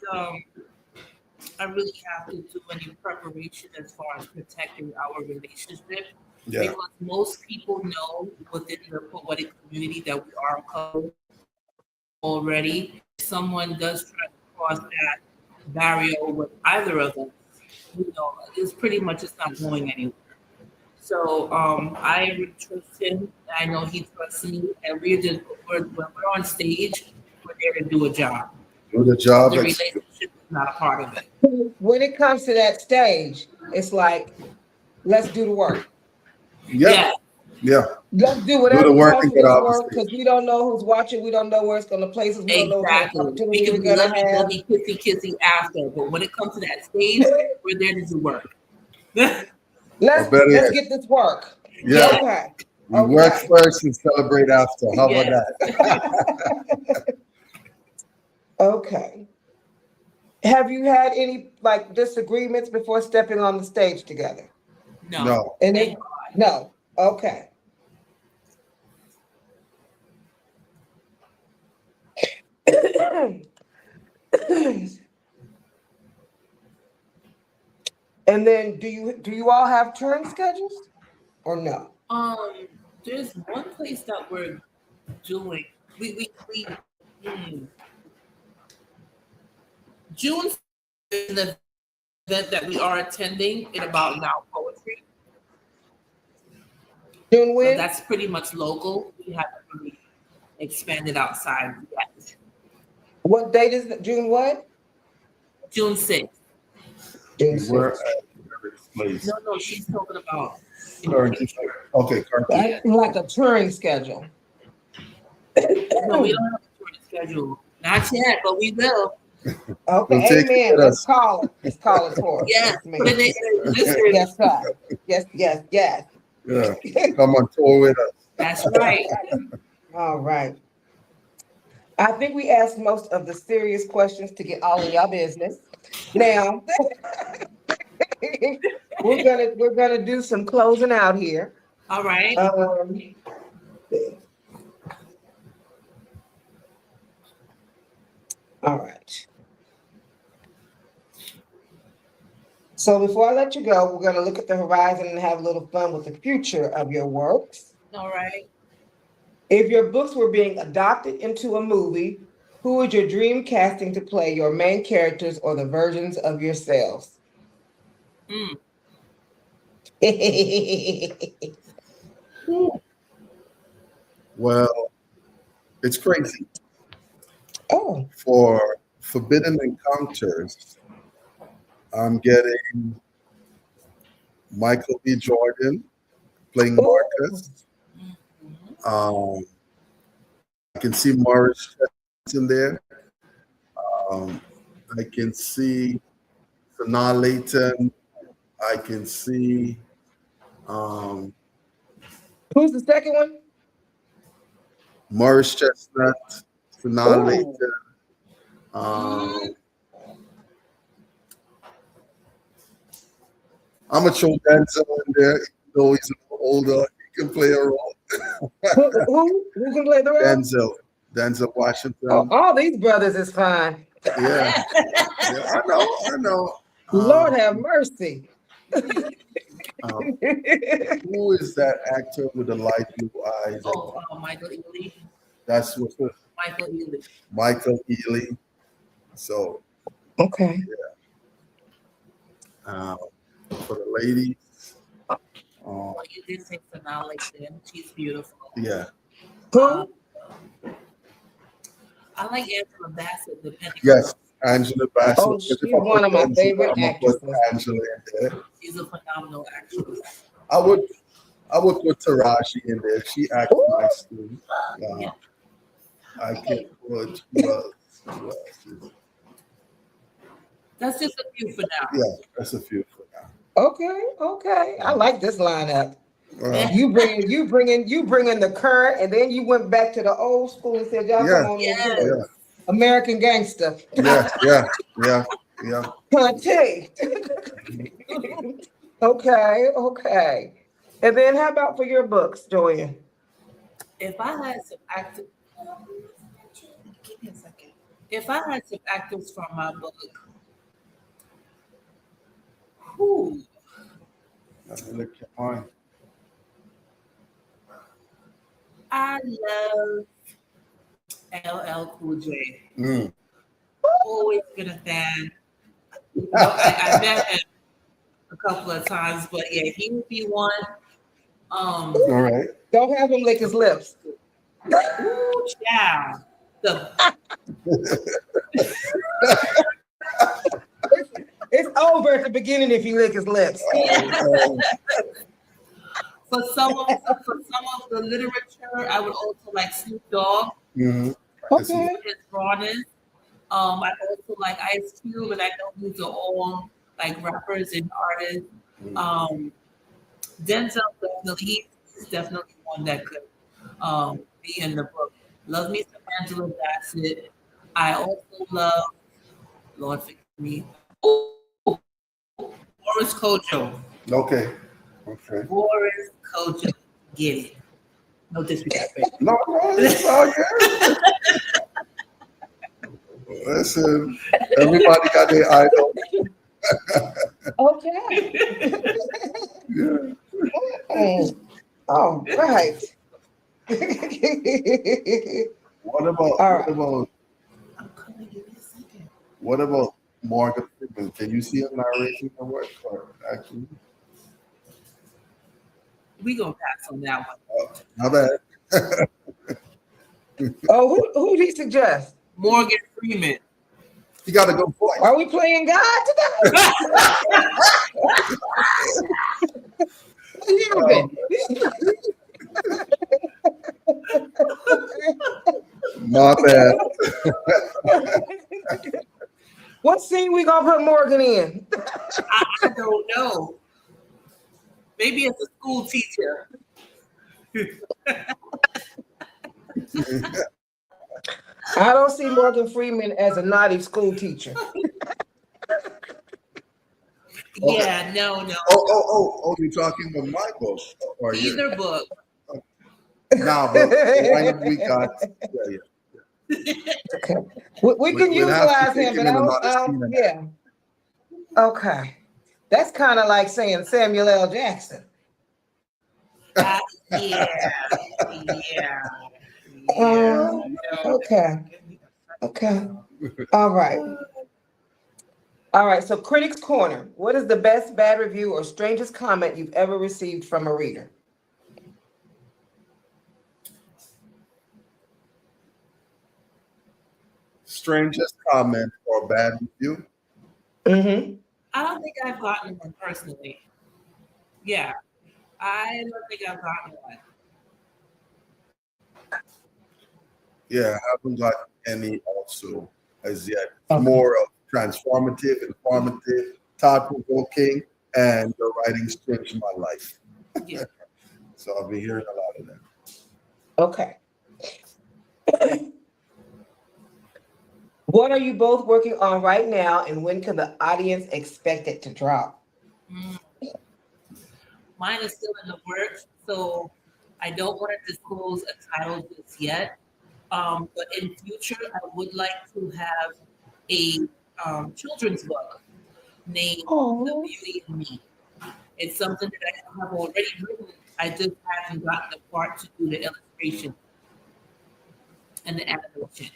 I really have to do any preparation as far as protecting our relationship Yeah. because most people know within the poetic community that we are a couple already. If someone does try to cross that barrier with either of us, you know, it's pretty much it's not going anywhere. So I would trust him. I know he trusts me, and when we're on stage, we're there to do a job. Do the job. The relationship is not a part of it. When it comes to that stage, it's like, let's do the work. Yeah. Yeah. Let's do Do whatever the work costs and for get this off the work stage. because we don't know who's watching. We don't know where it's going to place us. We don't know what kind of Exactly. We opportunity can we're be going to have. lovey, kissy after, but when it comes to that stage, we're there to do work. Let's get this work. Yeah. Okay. We work first and celebrate after. How about that? Okay. Have you had any like disagreements before stepping on the stage together? No. And no. Okay. And then do you all have turn schedules or no? There's one place that we're doing. June is an event that we are attending in about now poetry. June when? So that's pretty much local. We haven't really expanded outside yet. What date is it? June what? June 6th. June 6th. No, she's talking about. Okay, current. Like a touring schedule. No, we don't have a touring schedule. Not yet, but we will. Okay, We'll take amen. it with Let's us. call it. Let's call it for us. Yes, Yes, put it in the yes, sir. Yes. Yeah, come on tour with us. That's right. All right. I think we asked most of the serious questions to get all of your business. Now, we're gonna do some closing out here. All right. All right. So before I let you go, we're gonna look at the horizon and have a little fun with the future of your works. All right. If your books were being adopted into a movie, who would your dream casting to play your main characters or the versions of yourselves? Well, it's crazy. Oh. For Forbidden Encounters, I'm getting Michael B. Jordan playing Marcus. I can see Morris in there. I can see Sanaa Layton. I can see. Who's the second one? Morris Chestnut, Sanaa Layton. I'm a throw Denzel in there, even though he's older. He can play a role. Who can play the role? Denzel Washington. Oh, all these brothers is fine. Yeah, I know. Lord have mercy. Who is that actor with the light blue eyes? Michael Ealy. That's what's it. Michael Ealy. Michael Ealy. So. Okay. Yeah. For the ladies. Well, you did say Sanaa Layton. She's beautiful. Yeah. Who? I like Angela Bassett. Yes, Angela Bassett. Oh, she's one of my favorite actresses. Angela in there. She's a phenomenal actress. I would put Taraji in there. She acts nice too. Yeah. I can put who else? That's just a few for now. Yeah, that's a few for now. Okay. I like this lineup. You bringing the current, and then you went back to the old school and said, "Y'all come on in, American Gangster." Yeah. Conte. Okay. And then how about for your books, Joanne? If I had some actors, give me a second. If I had some actors from my book, who? Look at mine. I love LL Cool J. Always been a fan. I met him a couple of times, but yeah, he would be one. All right. Don't have him lick his lips. Ooh, child. It's over at the beginning if you lick his lips. For some of the literature, I would also like Snoop Dogg. Mm-hmm. Okay. His rawness. I also like Ice Cube, and I know these are all like rappers and artists. Denzel definitely, he's definitely one that could be in the book. Love me some Angela Bassett. I also love, Lord forgive me, Boris Kojo. Okay. Boris Kojo, get it. No disrespect. No, it's all good. Listen, everybody got their idol. Okay. Yeah. All right. What about Morgan Freeman? Can you see him narrating the work or actually? We gonna pass on that one. Oh, not bad. Oh, who did he suggest? Morgan Freeman. You got to go voice. Are we playing God today? My bad. What scene we gonna put Morgan in? I don't know. Maybe as a school teacher. I don't see Morgan Freeman as a naughty school teacher. Yeah, no. Oh, you're talking about my book. Or Either book. Nah, but the lineup we got. Yeah. Okay. We can utilize him, but I don't yeah. Okay. That's kind of like saying Samuel L. Jackson. Yeah. Okay. All right. So Critics Corner. What is the best bad review or strangest comment you've ever received from a reader? Strangest comment or bad review? Mm-hmm. I don't think I've gotten one personally. Yeah. I don't think I've gotten one. Yeah, I haven't got any also as yet. More of transformative, informative, thought-provoking, and the writing's changed my life. Yeah. So I'll be hearing a lot of that. Okay. What are you both working on right now, and when can the audience expect it to drop? Mine is still in the works, so I don't want to disclose a title just yet. But in future, I would like to have a children's book named The Beauty in Me. It's something that I have already written. I just haven't gotten the part to do the illustration and the animation.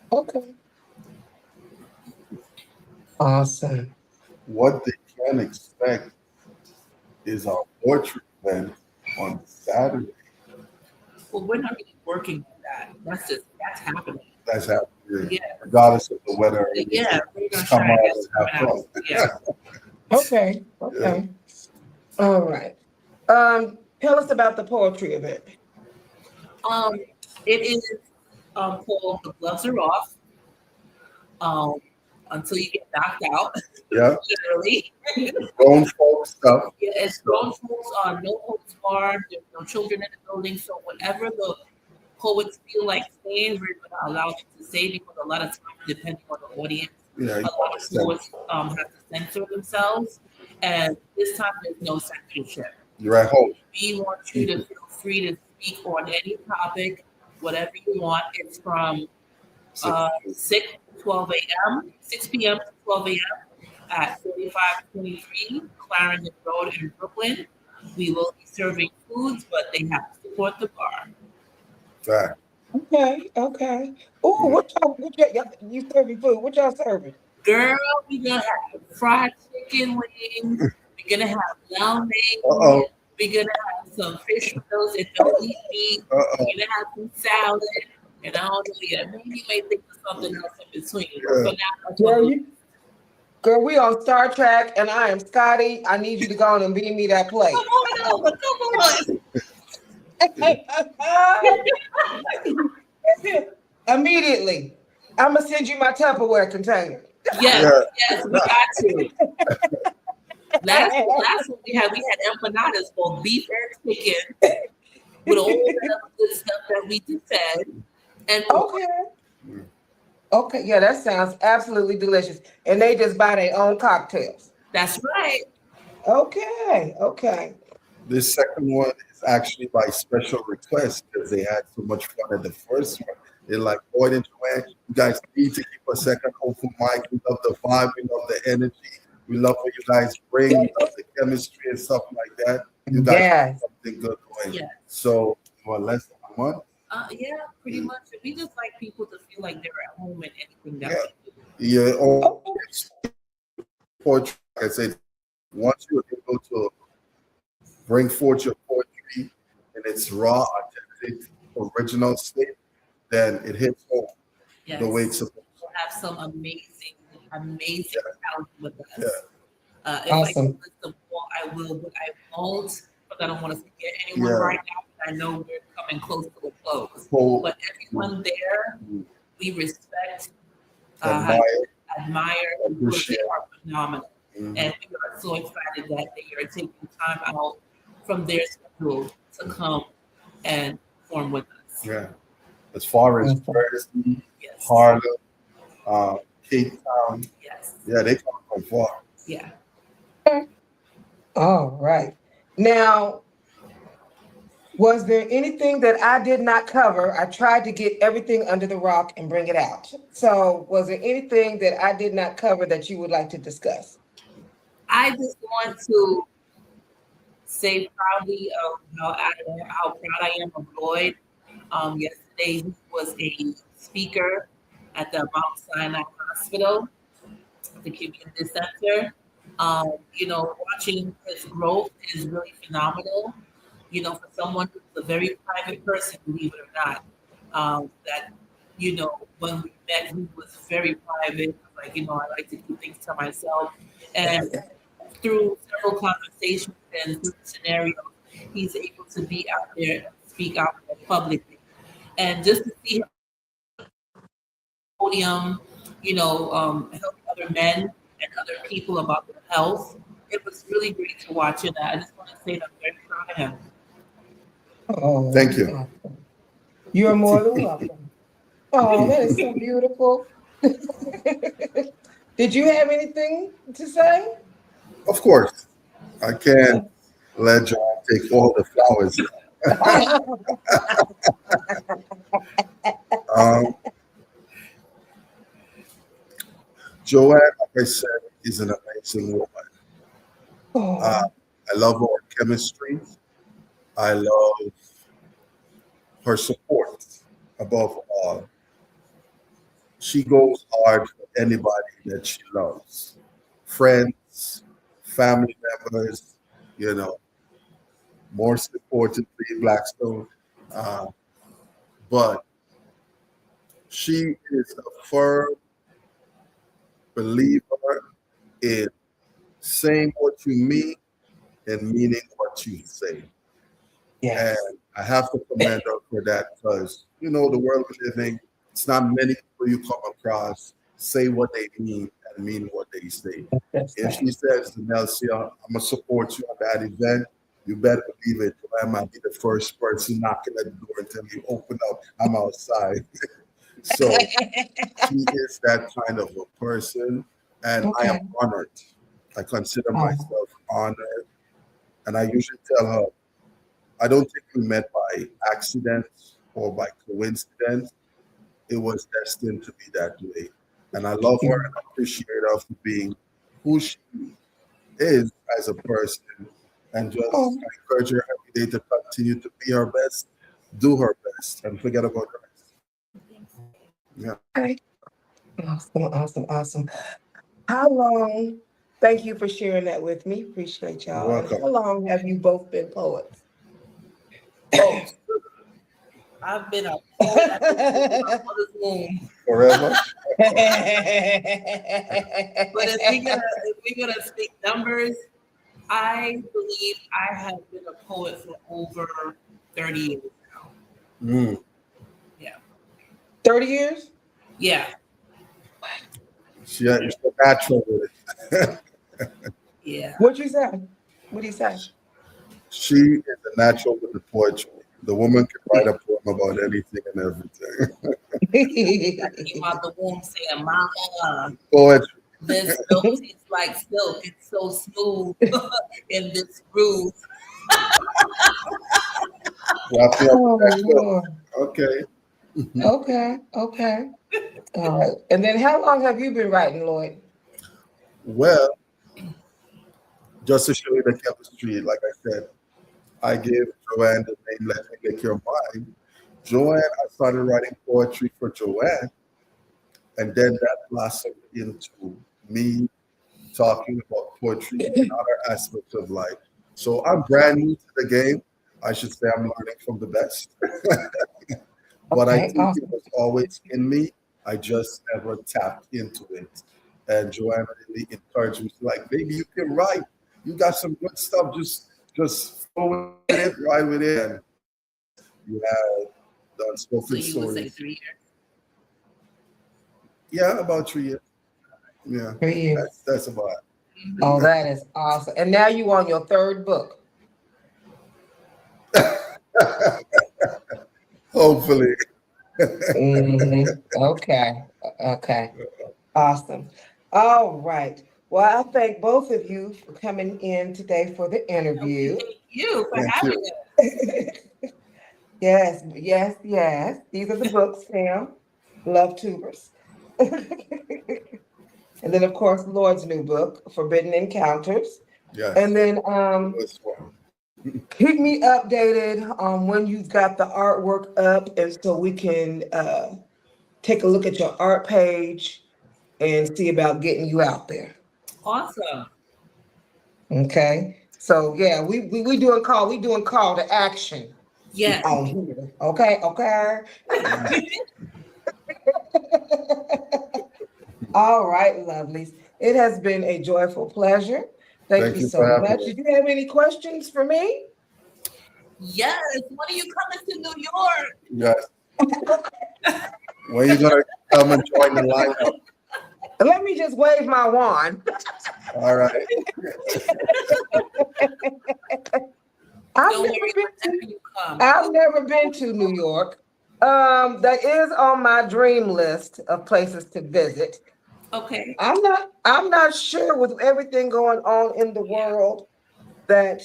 Okay. Awesome. What they can expect is our poetry event on Saturday. Well, we're not really working on that. That's happening. That's happening. Yeah. Regardless of the weather. Yeah, we're gonna Come try out to get and something have else. fun. Yeah. Okay. All right. Tell us about the poetry event. It is called The Gloves Are Off. Until you get knocked out. Yeah. Literally. Grown folk stuff. Yeah, it's grown folks on no holds barred. There's no children in the building. So whatever the poets feel like saying, we're going to allow them to say, because a lot of times, depending on the audience, a lot of poets have to censor themselves. And this time, there's no censorship. You're at home. We want you to feel free to speak on any topic, whatever you want. It's from 6 p.m. to 12 a.m. at 4523 Clarendon Road in Brooklyn. We will be serving foods, but they have to support the bar. Right. Okay. Oh, what y'all you serving food? What y'all serving? Girl, we gonna have fried chicken wings. We We're gonna have lamb main. Uh-oh. We're gonna have some fish for those that don't eat meat. Uh-oh. We're gonna have some salad. And I don't know yet. Maybe you may think of something else in between. But Yeah. for now, that's Girl, what girl, we on Star Trek, and I am Scotty. I need you to go on and beam me that plate. come on over. Come on. Immediately. I'm gonna send you my Tupperware container. Yes, Yeah. yes, we got to. Last one we had empanadas, both beef and chicken, with all the good stuff that we just said. And Okay. Okay, yeah, that sounds absolutely delicious. And they just buy their own cocktails. that's right. Okay, okay. This second one is actually by special request because they had so much fun at the first one. They're like, Lloyd and Joanne, you guys need to keep a second open mic. We love the vibe, we love the energy. We love what you guys bring, we love the chemistry and stuff like that. You guys have Yes. something good going. Yes. So, well, less than a month. Yeah, pretty much. We just like people to feel like they're at home in anything that Yeah. we do. Yeah, or poetry, like I said, once you're able to bring forth your poetry in its raw, authentic, original state, then it hits home Yes. the way it's supposed to. We'll have some amazing talent with us. Yeah. If I Awesome. can list them all, I will, but I won't. But I don't want to forget anyone Yeah. right now. I know we're coming close to a close. So, But everyone there, we respect, admire, admire, and feel appreciate. they are phenomenal. Mhm. And we are so excited that they are taking time out from their schedule to come and perform with us. Yeah. As far as Awesome. Jersey, Yes. Harlem, Cape Town, Yes. yeah, they come from far. Yeah. All right. Now, was there anything that I did not cover? I tried to get everything under the rock and bring it out. So, was there anything that I did not cover that you would like to discuss? I just want to say proudly of how proud I am of Lloyd. Yesterday he was a speaker at the Mount Sinai Hospital, the community center. Watching his growth is really phenomenal. For someone who's a very private person, believe it or not, that when we met, he was very private. Like, I like to keep things to myself, and through several conversations and through scenarios, he's able to be out there and speak out there publicly. And just to see him on the podium, help other men and other people about their health, it was really great to watch. And I just want to say that I'm very proud of him. Oh, Thank you. awesome. You're more than welcome. Oh, that is so beautiful. Did you have anything to say? Of course, I can't let John take all the flowers. Um, Joanne, like I said, is an amazing woman. Oh, I love her chemistry. I love her support above all. She goes hard for anybody that she loves. Friends, family members, more importantly, Blackstone. But she is a firm believer in saying what you mean and meaning what you say. yes. And I have to commend her for that because, the world we live in, it's not many people you come across say what they mean and mean what they say. That's If right. she says to Nelsia, I'm going to support you at that event, you better believe it. I might be the first person knocking at the door until you open up. I'm outside. So she is that kind of a person. And I Okay. am honored. I consider Oh. myself honored. And I usually tell her, I don't think we met by accident or by coincidence. It was destined to be that way. And I love her and appreciate her for being who she is as a person. And just Oh. encourage her every day to continue to be her best, do her best, and forget about the rest. Yeah. Okay. Awesome, awesome, awesome. How long Thank you for sharing that with me. Appreciate You're y'all. And welcome. how long have you both been poets? Oh, I've been a poet at my mother's womb. Forever. But if we're gonna speak numbers, I believe I have been a poet for over 30 years now. Mm. Yeah. 30 years? Yeah. She's natural with it. Yeah. What'd you say? What'd he say? She is a natural with the poetry. The woman can write a poem about anything and everything. Came out the womb saying, "Mama, Poetry. this milk tastes like silk. It's so smooth in this groove." Wrap me up Oh, with that quilt. Lord. Okay. Okay, okay. All right. And then how long have you been writing, Lloyd? Well, just to show you the chemistry, like I said, I gave Joanne the name Let Me Make Your Mind. Joanne, I started writing poetry for Joanne, and then that blossomed into me talking about poetry and other aspects of life. So I'm brand new to the game. I should say I'm learning from the best. But I Okay, think awesome. it was always in me. I just never tapped into it. And Joanne really encouraged me, like, baby, you can write. You got some good stuff. Just flow with it, ride with it. And you have the So unspoken you would say stories. 3 years. Yeah, about 3 years. Yeah, 3 years. that's about Oh, that is awesome. And now you on your third book. it. Hopefully. Okay. Okay. Awesome. All right. Well, I thank both of you for coming in today for the interview. Thank you for Thank having you. us. Yes, yes, yes. These are the books, Sam. Love Tubers. And then, of course, Lloyd's new book, Forbidden Encounters. Yes. And then This one. keep me updated on when you've got the artwork up, and so we can take a look at your art page and see about getting you out there. Awesome. Okay. So yeah, we doing call to action Yes. on here. Okay, okay. All right, lovelies. It has been a joyful pleasure. Thank Thank you you so for having much. me. Did you have any questions for me? Yes. When are you coming to New York? Yes. When you gonna come and join the lineup? Let me just wave my wand. All right. Don't worry, whenever you come. I've never been to New York. That is on my dream list of places to visit. Okay. I'm not sure with everything going on in the world that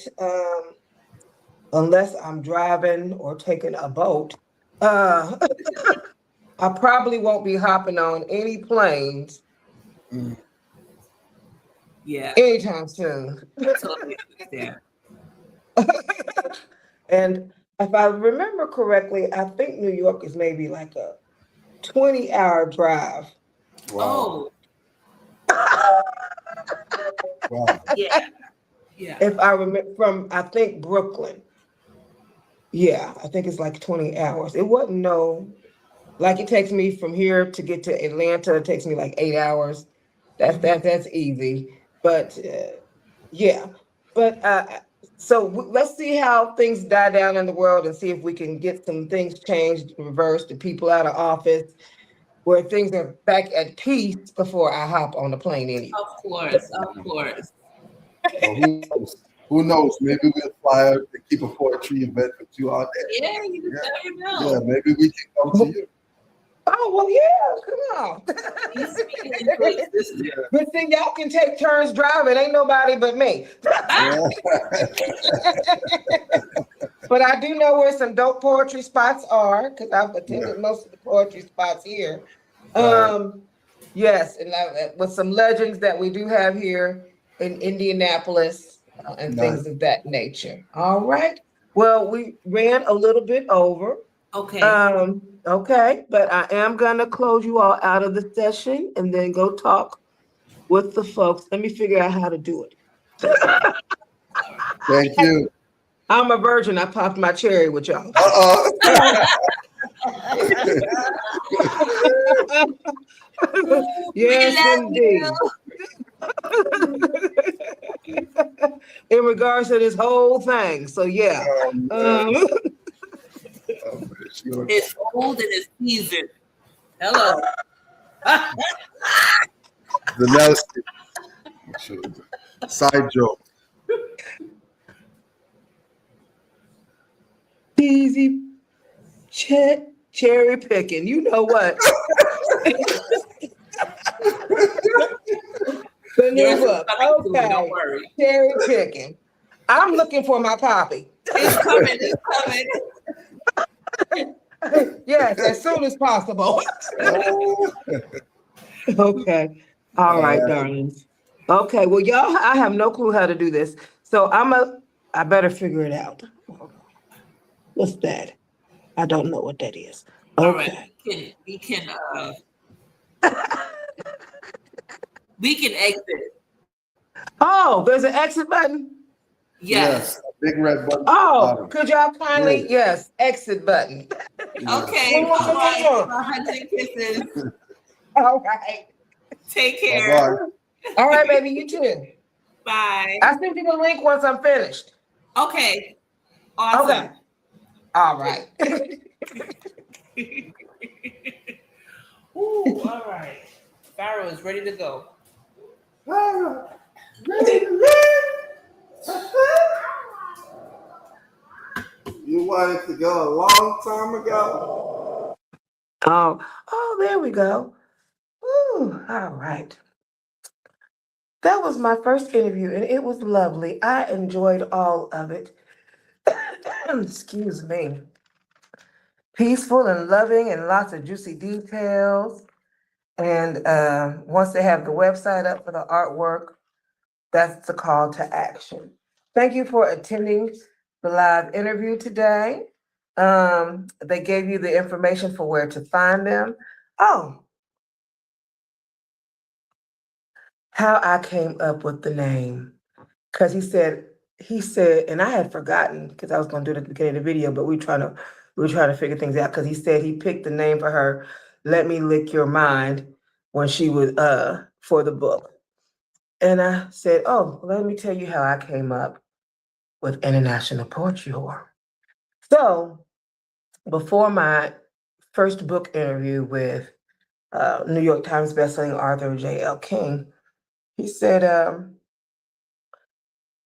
unless I'm driving or taking a boat, uh, I probably won't be hopping on any planes Mm. Yeah. anytime soon. Totally understand. And if I remember correctly, I think New York is maybe like a 20-hour drive. Wow. Oh, Wow. yeah. Yeah. If I remember from, I think Brooklyn. Yeah, I think it's like 20 hours. It wasn't like it takes me from here to get to Atlanta, it takes me like 8 hours. That's easy. But yeah, but so let's see how things die down in the world and see if we can get some things changed, reversed, the people out of office, where things are back at peace before I hop on the plane anyway. Of course. Of course. Well, who knows? Who knows? Maybe we'll fly out and keep a poetry event with you out there. Yeah, you never know. Yeah, maybe we can come to you. Oh, well, yeah, come on. You speak it into existence. Good thing y'all can take turns driving. Ain't nobody but me. Yeah. But I do know where some dope poetry spots are because I've attended Yeah. most of the poetry spots here. Right. Yes, and with some legends that we do have here in Indianapolis and things Nice. of that nature. All right. Well, we ran a little bit over. Okay. Okay, but I am gonna close you all out of the session and then go talk with the folks. Let me figure out how to do it. Thank you. I'm a virgin. I popped my cherry with y'all. Yes, indeed. In regards to this whole thing. So yeah. It's old and it's seasoned. Hello. The Nelson. Side joke. Easy cherry picking. You know what? The new book. Okay. Don't worry. Cherry picking. I'm looking for my copy. It's coming. It's coming. Yes, as soon as possible. Okay. All right, darlings. Okay. Well, y'all, I have no clue how to do this. So I better figure it out. What's that? I don't know what that is. Okay. All right. We can exit. Oh, there's an exit button? Yes. A big red button. Oh, could y'all kindly, yes, exit button. Okay. Bye. 100 kisses. All right. Take care. Bye-bye. All right, baby, you too. Bye. I'll send you the link once I'm finished. Okay. Awesome. Okay. All right. Ooh, all right. Pharaoh is ready to go. You wanted to go a long time ago. Oh, there we go. Ooh, all right. That was my first interview, and it was lovely. I enjoyed all of it. Excuse me. Peaceful and loving, and lots of juicy details. And once they have the website up for the artwork, that's the call to action. Thank you for attending the live interview today. They gave you the information for where to find them. Oh, how I came up with the name. Because he said, and I had forgotten because I was going to do it at the beginning of the video, but we were trying to figure things out because he said he picked the name for her, Let Me Lick Your Mind, when she was for the book. And I said, oh, let me tell you how I came up with International Poetry Hour. So before my first book interview with New York Times bestselling author J.L. King, he said,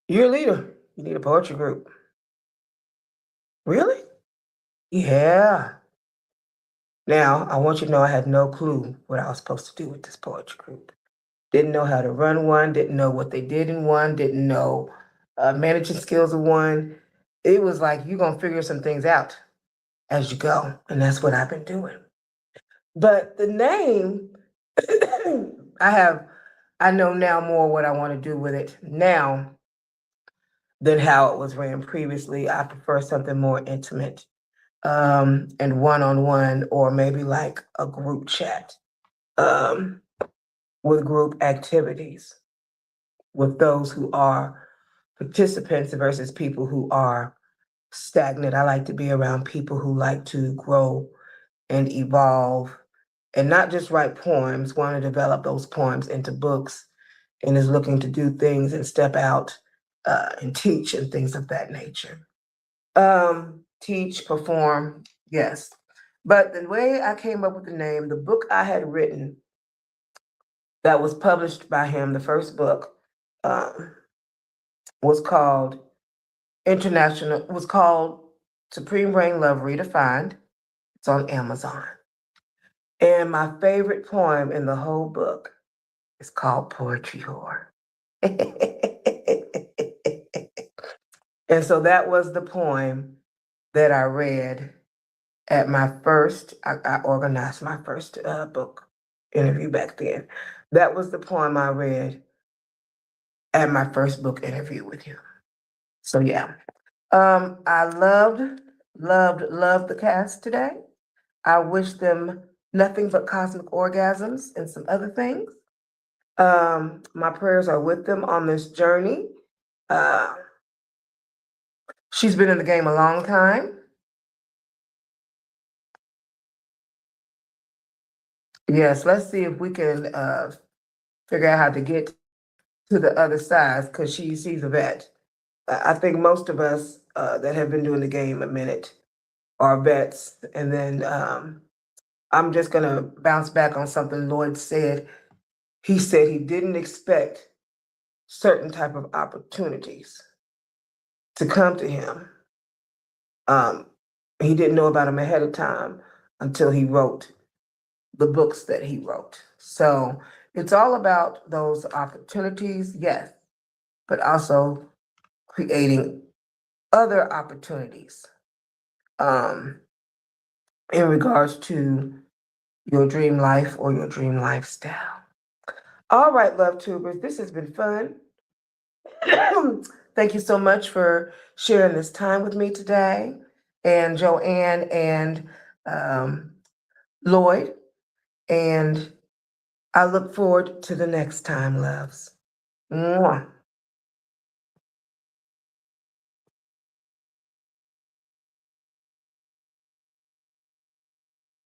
you're a leader. You need a poetry group. Really? Yeah. Now, I want you to know I had no clue what I was supposed to do with this poetry group. Didn't know how to run one, didn't know what they did in one, didn't know managing skills of one. It was like, you're going to figure some things out as you go. And that's what I've been doing. But the name, I know now more what I want to do with it now than how it was ran previously. I prefer something more intimate and one-on-one, or maybe like a group chat with group activities with those who are participants versus people who are stagnant. I like to be around people who like to grow and evolve and not just write poems, want to develop those poems into books and is looking to do things and step out and teach and things of that nature. Teach, perform, yes. But the way I came up with the name, the book I had written that was published by him, the first book, was called Supreme Brain Love Redefined. It's on Amazon. And my favorite poem in the whole book is called Poetry Whore. And so that was the poem that I read at my first, I organized my first book interview back then. That was the poem I read at my first book interview with you. So yeah, I loved the cast today. I wish them nothing but cosmic orgasms and some other things. My prayers are with them on this journey. She's been in the game a long time. Yes, let's see if we can figure out how to get to the other side because she's a vet. I think most of us that have been doing the game a minute are vets. And then I'm just going to bounce back on something Lloyd said. He said he didn't expect certain type of opportunities to come to him. He didn't know about them ahead of time until he wrote the books that he wrote. So it's all about those opportunities, yes, but also creating other opportunities in regards to your dream life or your dream lifestyle. All right, love tubers, this has been fun. Thank you so much for sharing this time with me today, and Joanne and Lloyd. And I look forward to the next time, loves. Mwah.